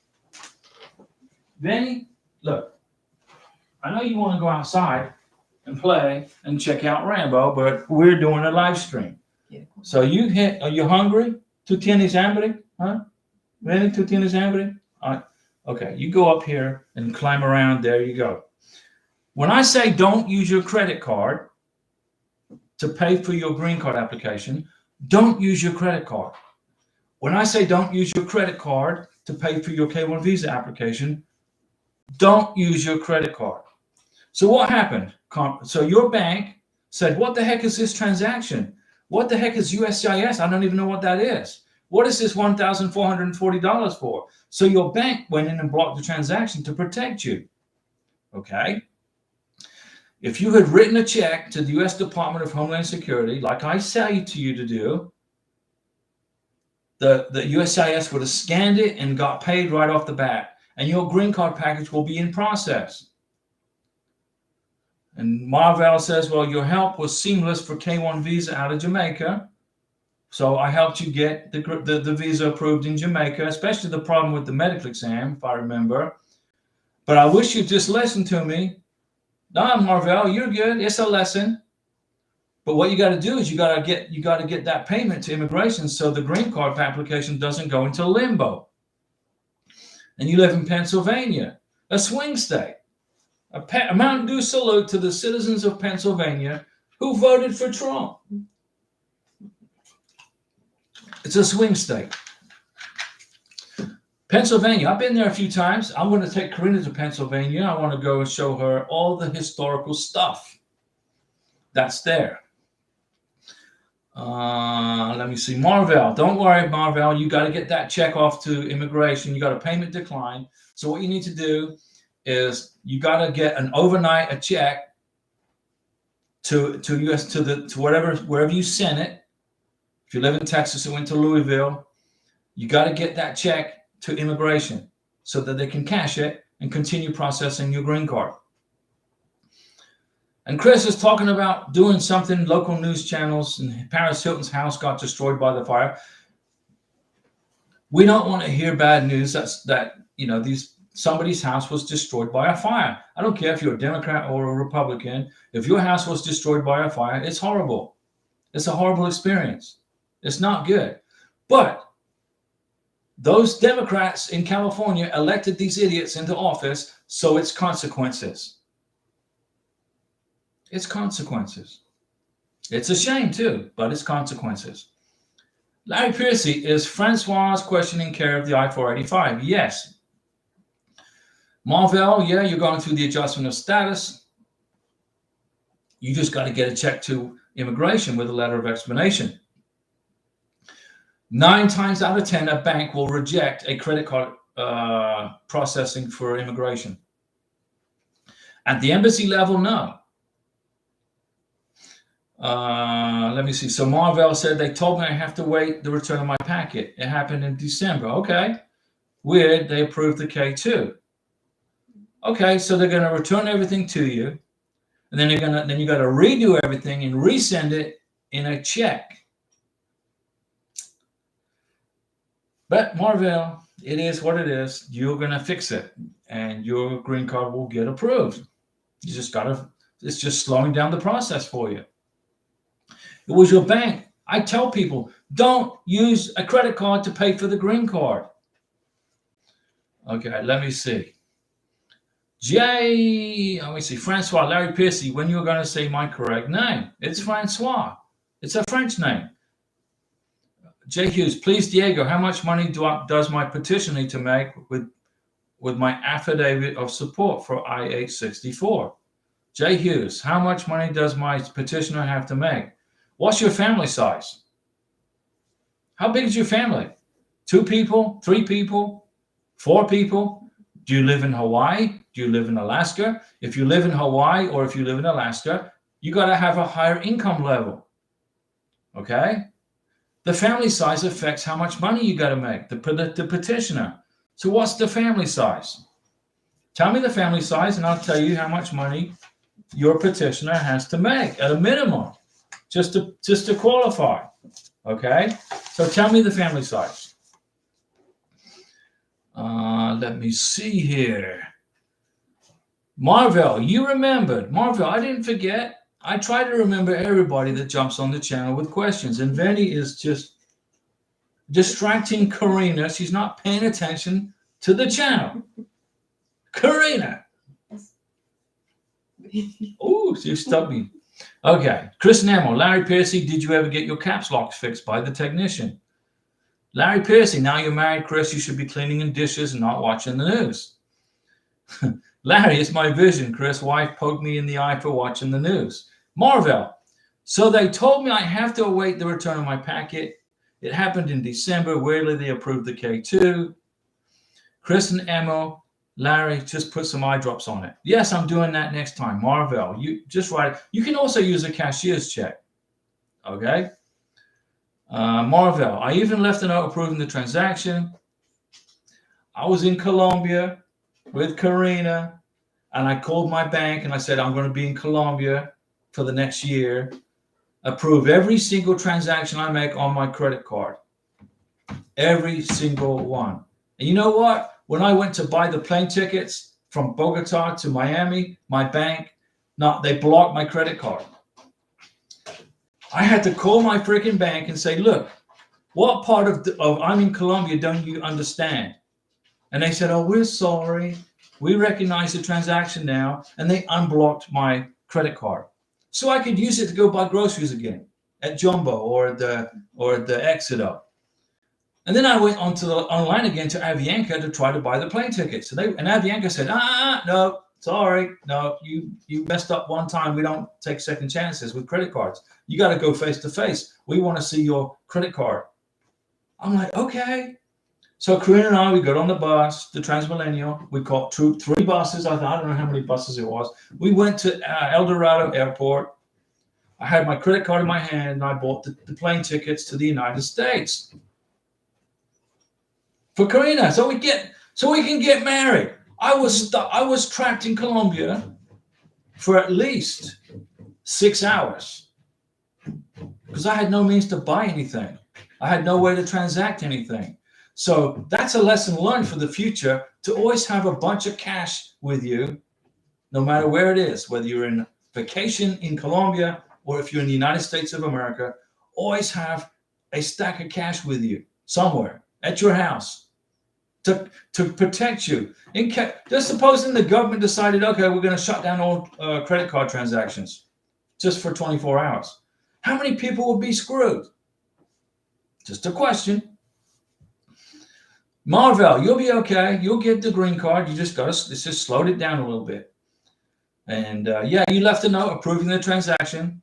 Vinny, look, I know you want to go outside and play and check out Rambo, but we're doing a live stream. So are you hungry? ¿Tú tienes hambre? Huh? Vinny, ¿tú tienes hambre? All right. Okay, you go up here and climb around. There you go. When I say don't use your credit card to pay for your green card application, don't use your credit card. When I say don't use your credit card to pay for your K-1 visa application, don't use your credit card. So what happened? So your bank said, what the heck is this transaction? What the heck is USCIS? I don't even know what that is. What is this $1,440 for? So your bank went in and blocked the transaction to protect you. Okay? If you had written a check to the U.S. Department of Homeland Security, like I say to you to do, the USCIS would have scanned it and got paid right off the bat. And your green card package will be in process. And Marvell says, well, your help was seamless for K-1 visa out of Jamaica. So I helped you get the visa approved in Jamaica, especially the problem with the medical exam, if I remember. But I wish you'd just listen to me. No, Marvell, you're good. It's a lesson. But what you got to do is you got to get that payment to immigration so the green card application doesn't go into limbo. And you live in Pennsylvania, a swing state. A Mountain Dew salute to the citizens of Pennsylvania who voted for Trump. It's a swing state. Pennsylvania, I've been there a few times. I'm going to take Karina to Pennsylvania. I want to go and show her all the historical stuff that's there. Let me see. Marvell, don't worry, Marvell. You got to get that check off to immigration. You got a payment decline. So what you need to do is you got to get a check to wherever you sent it. If you live in Texas, it went to Louisville. You got to get that check to immigration so that they can cash it and continue processing your green card. And Chris is talking about doing something, local news channels, and Paris Hilton's house got destroyed by the fire. We don't want to hear bad news somebody's house was destroyed by a fire. I don't care if you're a Democrat or a Republican. If your house was destroyed by a fire, it's horrible. It's a horrible experience. It's not good. But those Democrats in California elected these idiots into office, so it's consequences. It's consequences. It's a shame too, but it's consequences. Larry Piercy, is Francois questioning care of the I-485? Yes. Marvell, yeah, you're going through the adjustment of status. You just got to get a check to immigration with a letter of explanation. 9 times out of 10, a bank will reject a credit card processing for immigration. At the embassy level, no. Let me see. So Marvell said, they told me I have to wait the return of my packet. It happened in December. Okay. Weird. They approved the K2. Okay. So they're going to return everything to you. And then you got to redo everything and resend it in a check. But Marvell, it is what it is. You're going to fix it and your green card will get approved. You just got to, it's just slowing down the process for you. It was your bank. I tell people, don't use a credit card to pay for the green card. Okay, let me see. Let me see. Francois, Larry Piercy, when you're going to say my correct name. It's Francois. It's a French name. Jay Hughes, please, Diego, how much money does my petition need to make with my affidavit of support for I-864? Jay Hughes, how much money does my petitioner have to make? What's your family size? How big is your family? 2 people, 3 people, 4 people? Do you live in Hawaii? Do you live in Alaska? If you live in Hawaii or if you live in Alaska, you got to have a higher income level. Okay? The family size affects how much money you got to make, the petitioner. So what's the family size? Tell me the family size and I'll tell you how much money your petitioner has to make at a minimum, just to qualify. Okay? So tell me the family size. Let me see here. Marvell, you remembered. Marvell, I didn't forget. I try to remember everybody that jumps on the channel with questions. And Venny is just distracting Karina. She's not paying attention to the channel. Karina. Oh, you stuck me. Okay. Chris Nemo, Larry Piercy, did you ever get your caps locks fixed by the technician? Larry Piercy, now you're married, Chris, you should be cleaning and dishes and not watching the news. Larry, it's my vision, Chris. Wife poked me in the eye for watching the news. Marvell, so they told me I have to await the return of my packet. It happened in December. Weirdly, they approved the K2. Chris and Emma, Larry, just put some eye drops on it. Yes, I'm doing that next time. Marvell, you just write. You can also use a cashier's check. Okay. Marvell, I even left a note approving the transaction. I was in Colombia with Karina, and I called my bank and I said, I'm going to be in Colombia for the next year. Approve every single transaction I make on my credit card. Every single one. And you know what? When I went to buy the plane tickets from Bogota to Miami, my bank, they blocked my credit card. I had to call my freaking bank and say, look, what part of I'm in Colombia don't you understand? And they said, oh, we're sorry. We recognize the transaction now. And they unblocked my credit card. So I could use it to go buy groceries again at Jumbo or the Exeter. And then I went online again to Avianca to try to buy the plane tickets. And Avianca said, no, sorry. No, you messed up one time. We don't take second chances with credit cards. You got to go face to face. We want to see your credit card. I'm like, okay. So Karina and I, we got on the bus, the Transmillennial. We caught 3 buses. I don't know how many buses it was. We went to El Dorado Airport. I had my credit card in my hand, and I bought the plane tickets to the United States for Karina, so we can get married. I was trapped in Colombia for at least 6 hours because I had no means to buy anything. I had no way to transact anything. So that's a lesson learned for the future, to always have a bunch of cash with you, no matter where it is, whether you're in vacation in Colombia or if you're in the United States of America, always have a stack of cash with you somewhere at your house to protect you. Just supposing the government decided, okay, we're going to shut down all credit card transactions just for 24 hours. How many people would be screwed? Just a question. Marvell, you'll be okay. You'll get the green card. You just slowed it down a little bit. And yeah, you left a note approving the transaction.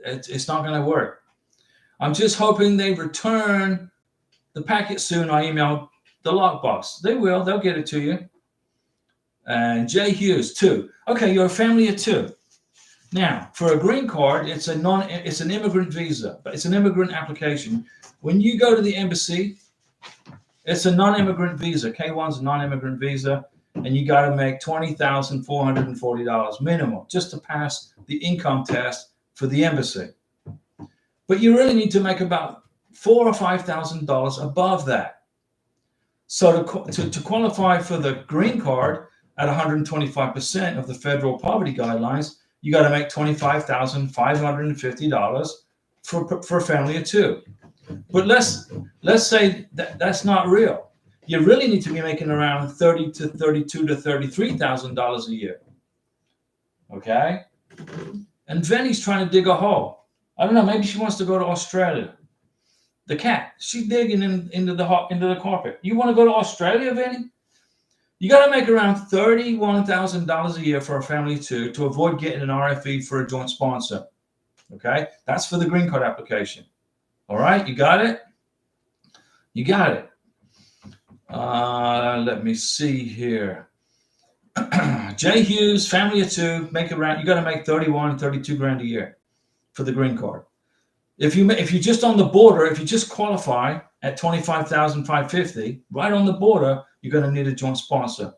It's not going to work. I'm just hoping they return the packet soon. I emailed the lockbox. They will. They'll get it to you. And Jay Hughes, 2. Okay, you're a family of 2. Now, for a green card, it's an immigrant visa, but it's an immigrant application. When you go to the embassy, it's a non-immigrant visa. K1's a non-immigrant visa, and you got to make $20,440 minimum just to pass the income test for the embassy. but you really need to make about $4,000 or $5,000 above that. So to qualify for the green card at 125% of the federal poverty guidelines, you got to make $25,550 for a family of two. But let's say that's not real. You really need to be making around $30,000 to $32,000 to $33,000 a year. Okay? And Venny's trying to dig a hole. I don't know, maybe she wants to go to Australia. The cat, she's digging into the carpet. You want to go to Australia, Venny? You got to make around $31,000 a year for a family of two to avoid getting an RFE for a joint sponsor. Okay? That's for the green card application. All right? You got it? You got it. Let me see here. Jay Hughes, family of two, make around. You got to make 31, 32 grand a year for the green card. If you're just on the border, if you just qualify at 25,550, right on the border, you're going to need a joint sponsor.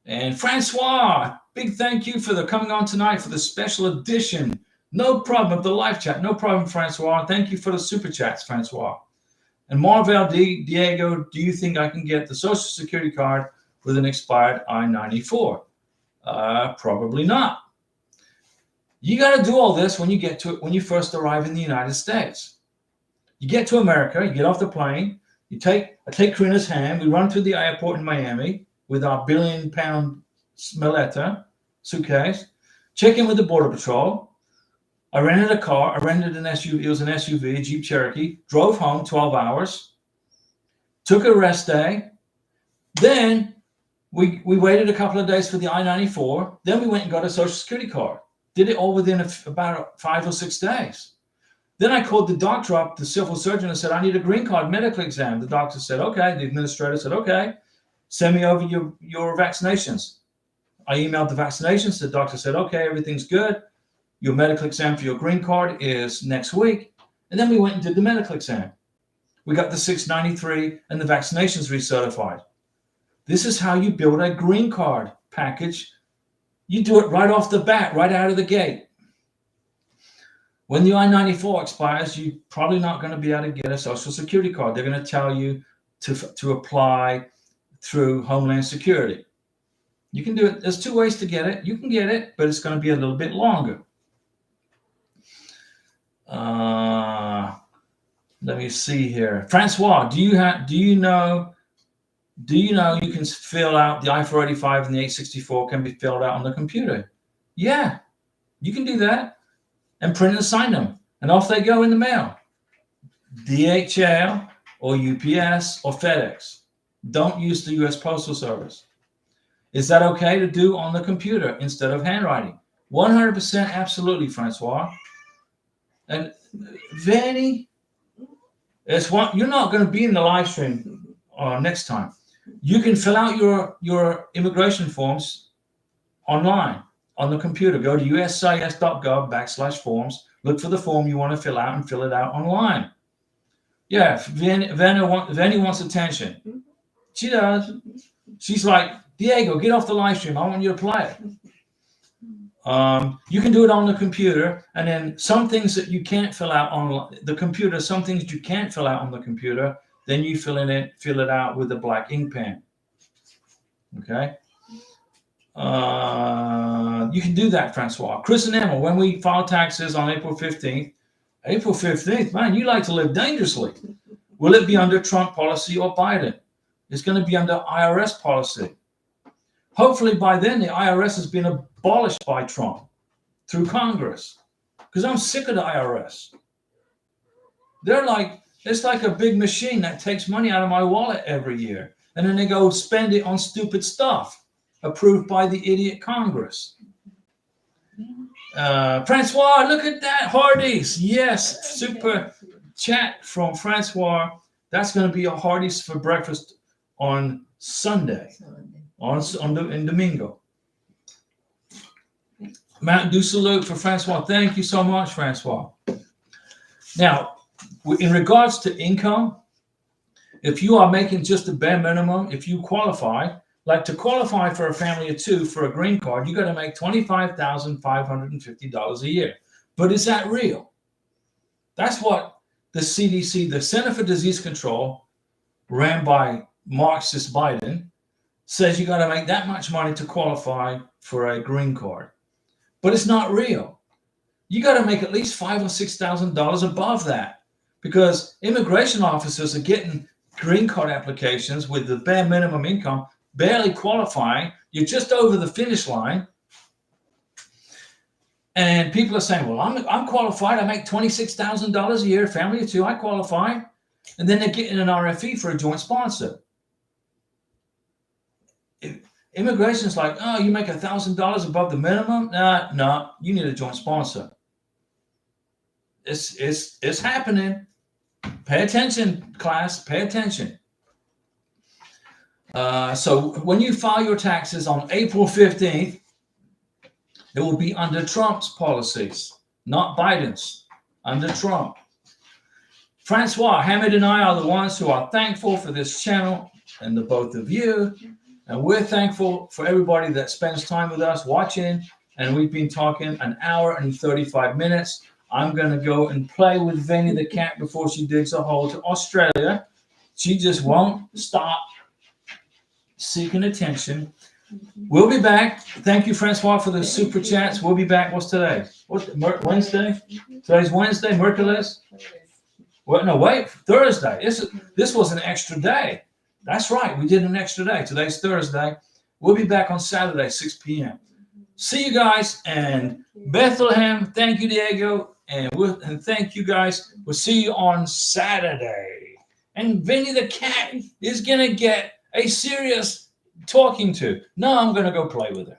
And Francois, big thank you for coming on tonight for the special edition. No problem of the live chat. No problem, Francois. Thank you for the super chats, Francois. And Marvel Diego, do you think I can get the Social Security card with an expired I-94? Probably not. You got to do all this when you first arrive in the United States. You get to America, you get off the plane, I take Karina's hand, we run through the airport in Miami with our billion-pound Smelletta suitcase, check in with the Border Patrol. I rented a car. I rented an SUV. It was an SUV, a Jeep Cherokee. Drove home 12 hours. Took a rest day. Then we waited a couple of days for the I-94. Then we went and got a Social Security card. Did it all within about 5 or 6 days. Then I called the doctor up, the civil surgeon, and said, I need a green card medical exam. The doctor said, okay. The administrator said, okay. Send me over your vaccinations. I emailed the vaccinations. The doctor said, okay, everything's good. Your medical exam for your green card is next week. And then we went and did the medical exam. We got the 693 and the vaccinations recertified. This is how you build a green card package. You do it right off the bat, right out of the gate. When the I-94 expires, you're probably not going to be able to get a Social Security card. They're going to tell you to apply through Homeland Security. You can do it. There's 2 ways to get it. You can get it, but it's going to be a little bit longer. Let me see here. Francois, do you know you can fill out the I-485 and the 864 can be filled out on the computer? Yeah, you can do that and print and sign them, and off they go in the mail. DHL or UPS or FedEx. Don't use the U.S. Postal Service. Is that okay to do on the computer instead of handwriting? 100% absolutely, Francois. And Vanny, you're not going to be in the live stream next time. You can fill out your immigration forms online on the computer. Go to USCIS.gov/forms. Look for the form you want to fill out and fill it out online. Yeah, Vanny wants attention. She does. She's like, Diego, get off the live stream. I want you to play it. You can do it on the computer, and then some things that you can't fill out on the computer, some things you can't fill out on the computer, then you fill it out with a black ink pen. Okay. You can do that, Francois. Chris and Emma, when we file taxes on April 15th, man, you like to live dangerously. Will it be under Trump policy or Biden? It's going to be under IRS policy. Hopefully by then the IRS has been abolished by Trump through Congress, because I'm sick of the IRS. It's like a big machine that takes money out of my wallet every year, and then they go spend it on stupid stuff approved by the idiot Congress. Francois, look at that, Hardee's. Yes, super chat from Francois. That's going to be a Hardee's for breakfast on Sunday. In Domingo. Mountain Dew salute for Francois. Thank you so much, Francois. Now, in regards to income, if you are making just a bare minimum, if you qualify, like to qualify for a family of two for a green card, you got to make $25,550 a year. But is that real? That's what the CDC, the Center for Disease Control, ran by Marxist Biden, says you got to make that much money to qualify for a green card. But it's not real. You got to make at least $5,000 or $6,000 above that, because immigration officers are getting green card applications with the bare minimum income, barely qualifying. You're just over the finish line. And people are saying, well, I'm qualified. I make $26,000 a year, family of two, I qualify. And then they're getting an RFE for a joint sponsor. Immigration's like, oh, you make $1,000 above the minimum? No, you need a joint sponsor. It's happening. Pay attention, class. Pay attention. So when you file your taxes on April 15th, it will be under Trump's policies, not Biden's. Under Trump. Francois, Hamid, and I are the ones who are thankful for this channel and the both of you. And we're thankful for everybody that spends time with us watching. And we've been talking an hour and 35 minutes. I'm going to go and play with Vinny the cat before she digs a hole to Australia. She just won't stop seeking attention. We'll be back. Thank you, Francois, for the super chats. We'll be back. What's today? Wednesday? Today's Wednesday, Merciless. Well, no, wait, Thursday. This was an extra day. That's right. We did an extra day. Today's Thursday. We'll be back on Saturday, 6 p.m. See you guys. And Bethlehem, thank you, Diego. And thank you, guys. We'll see you on Saturday. And Vinny the cat is going to get a serious talking to. No, I'm going to go play with her.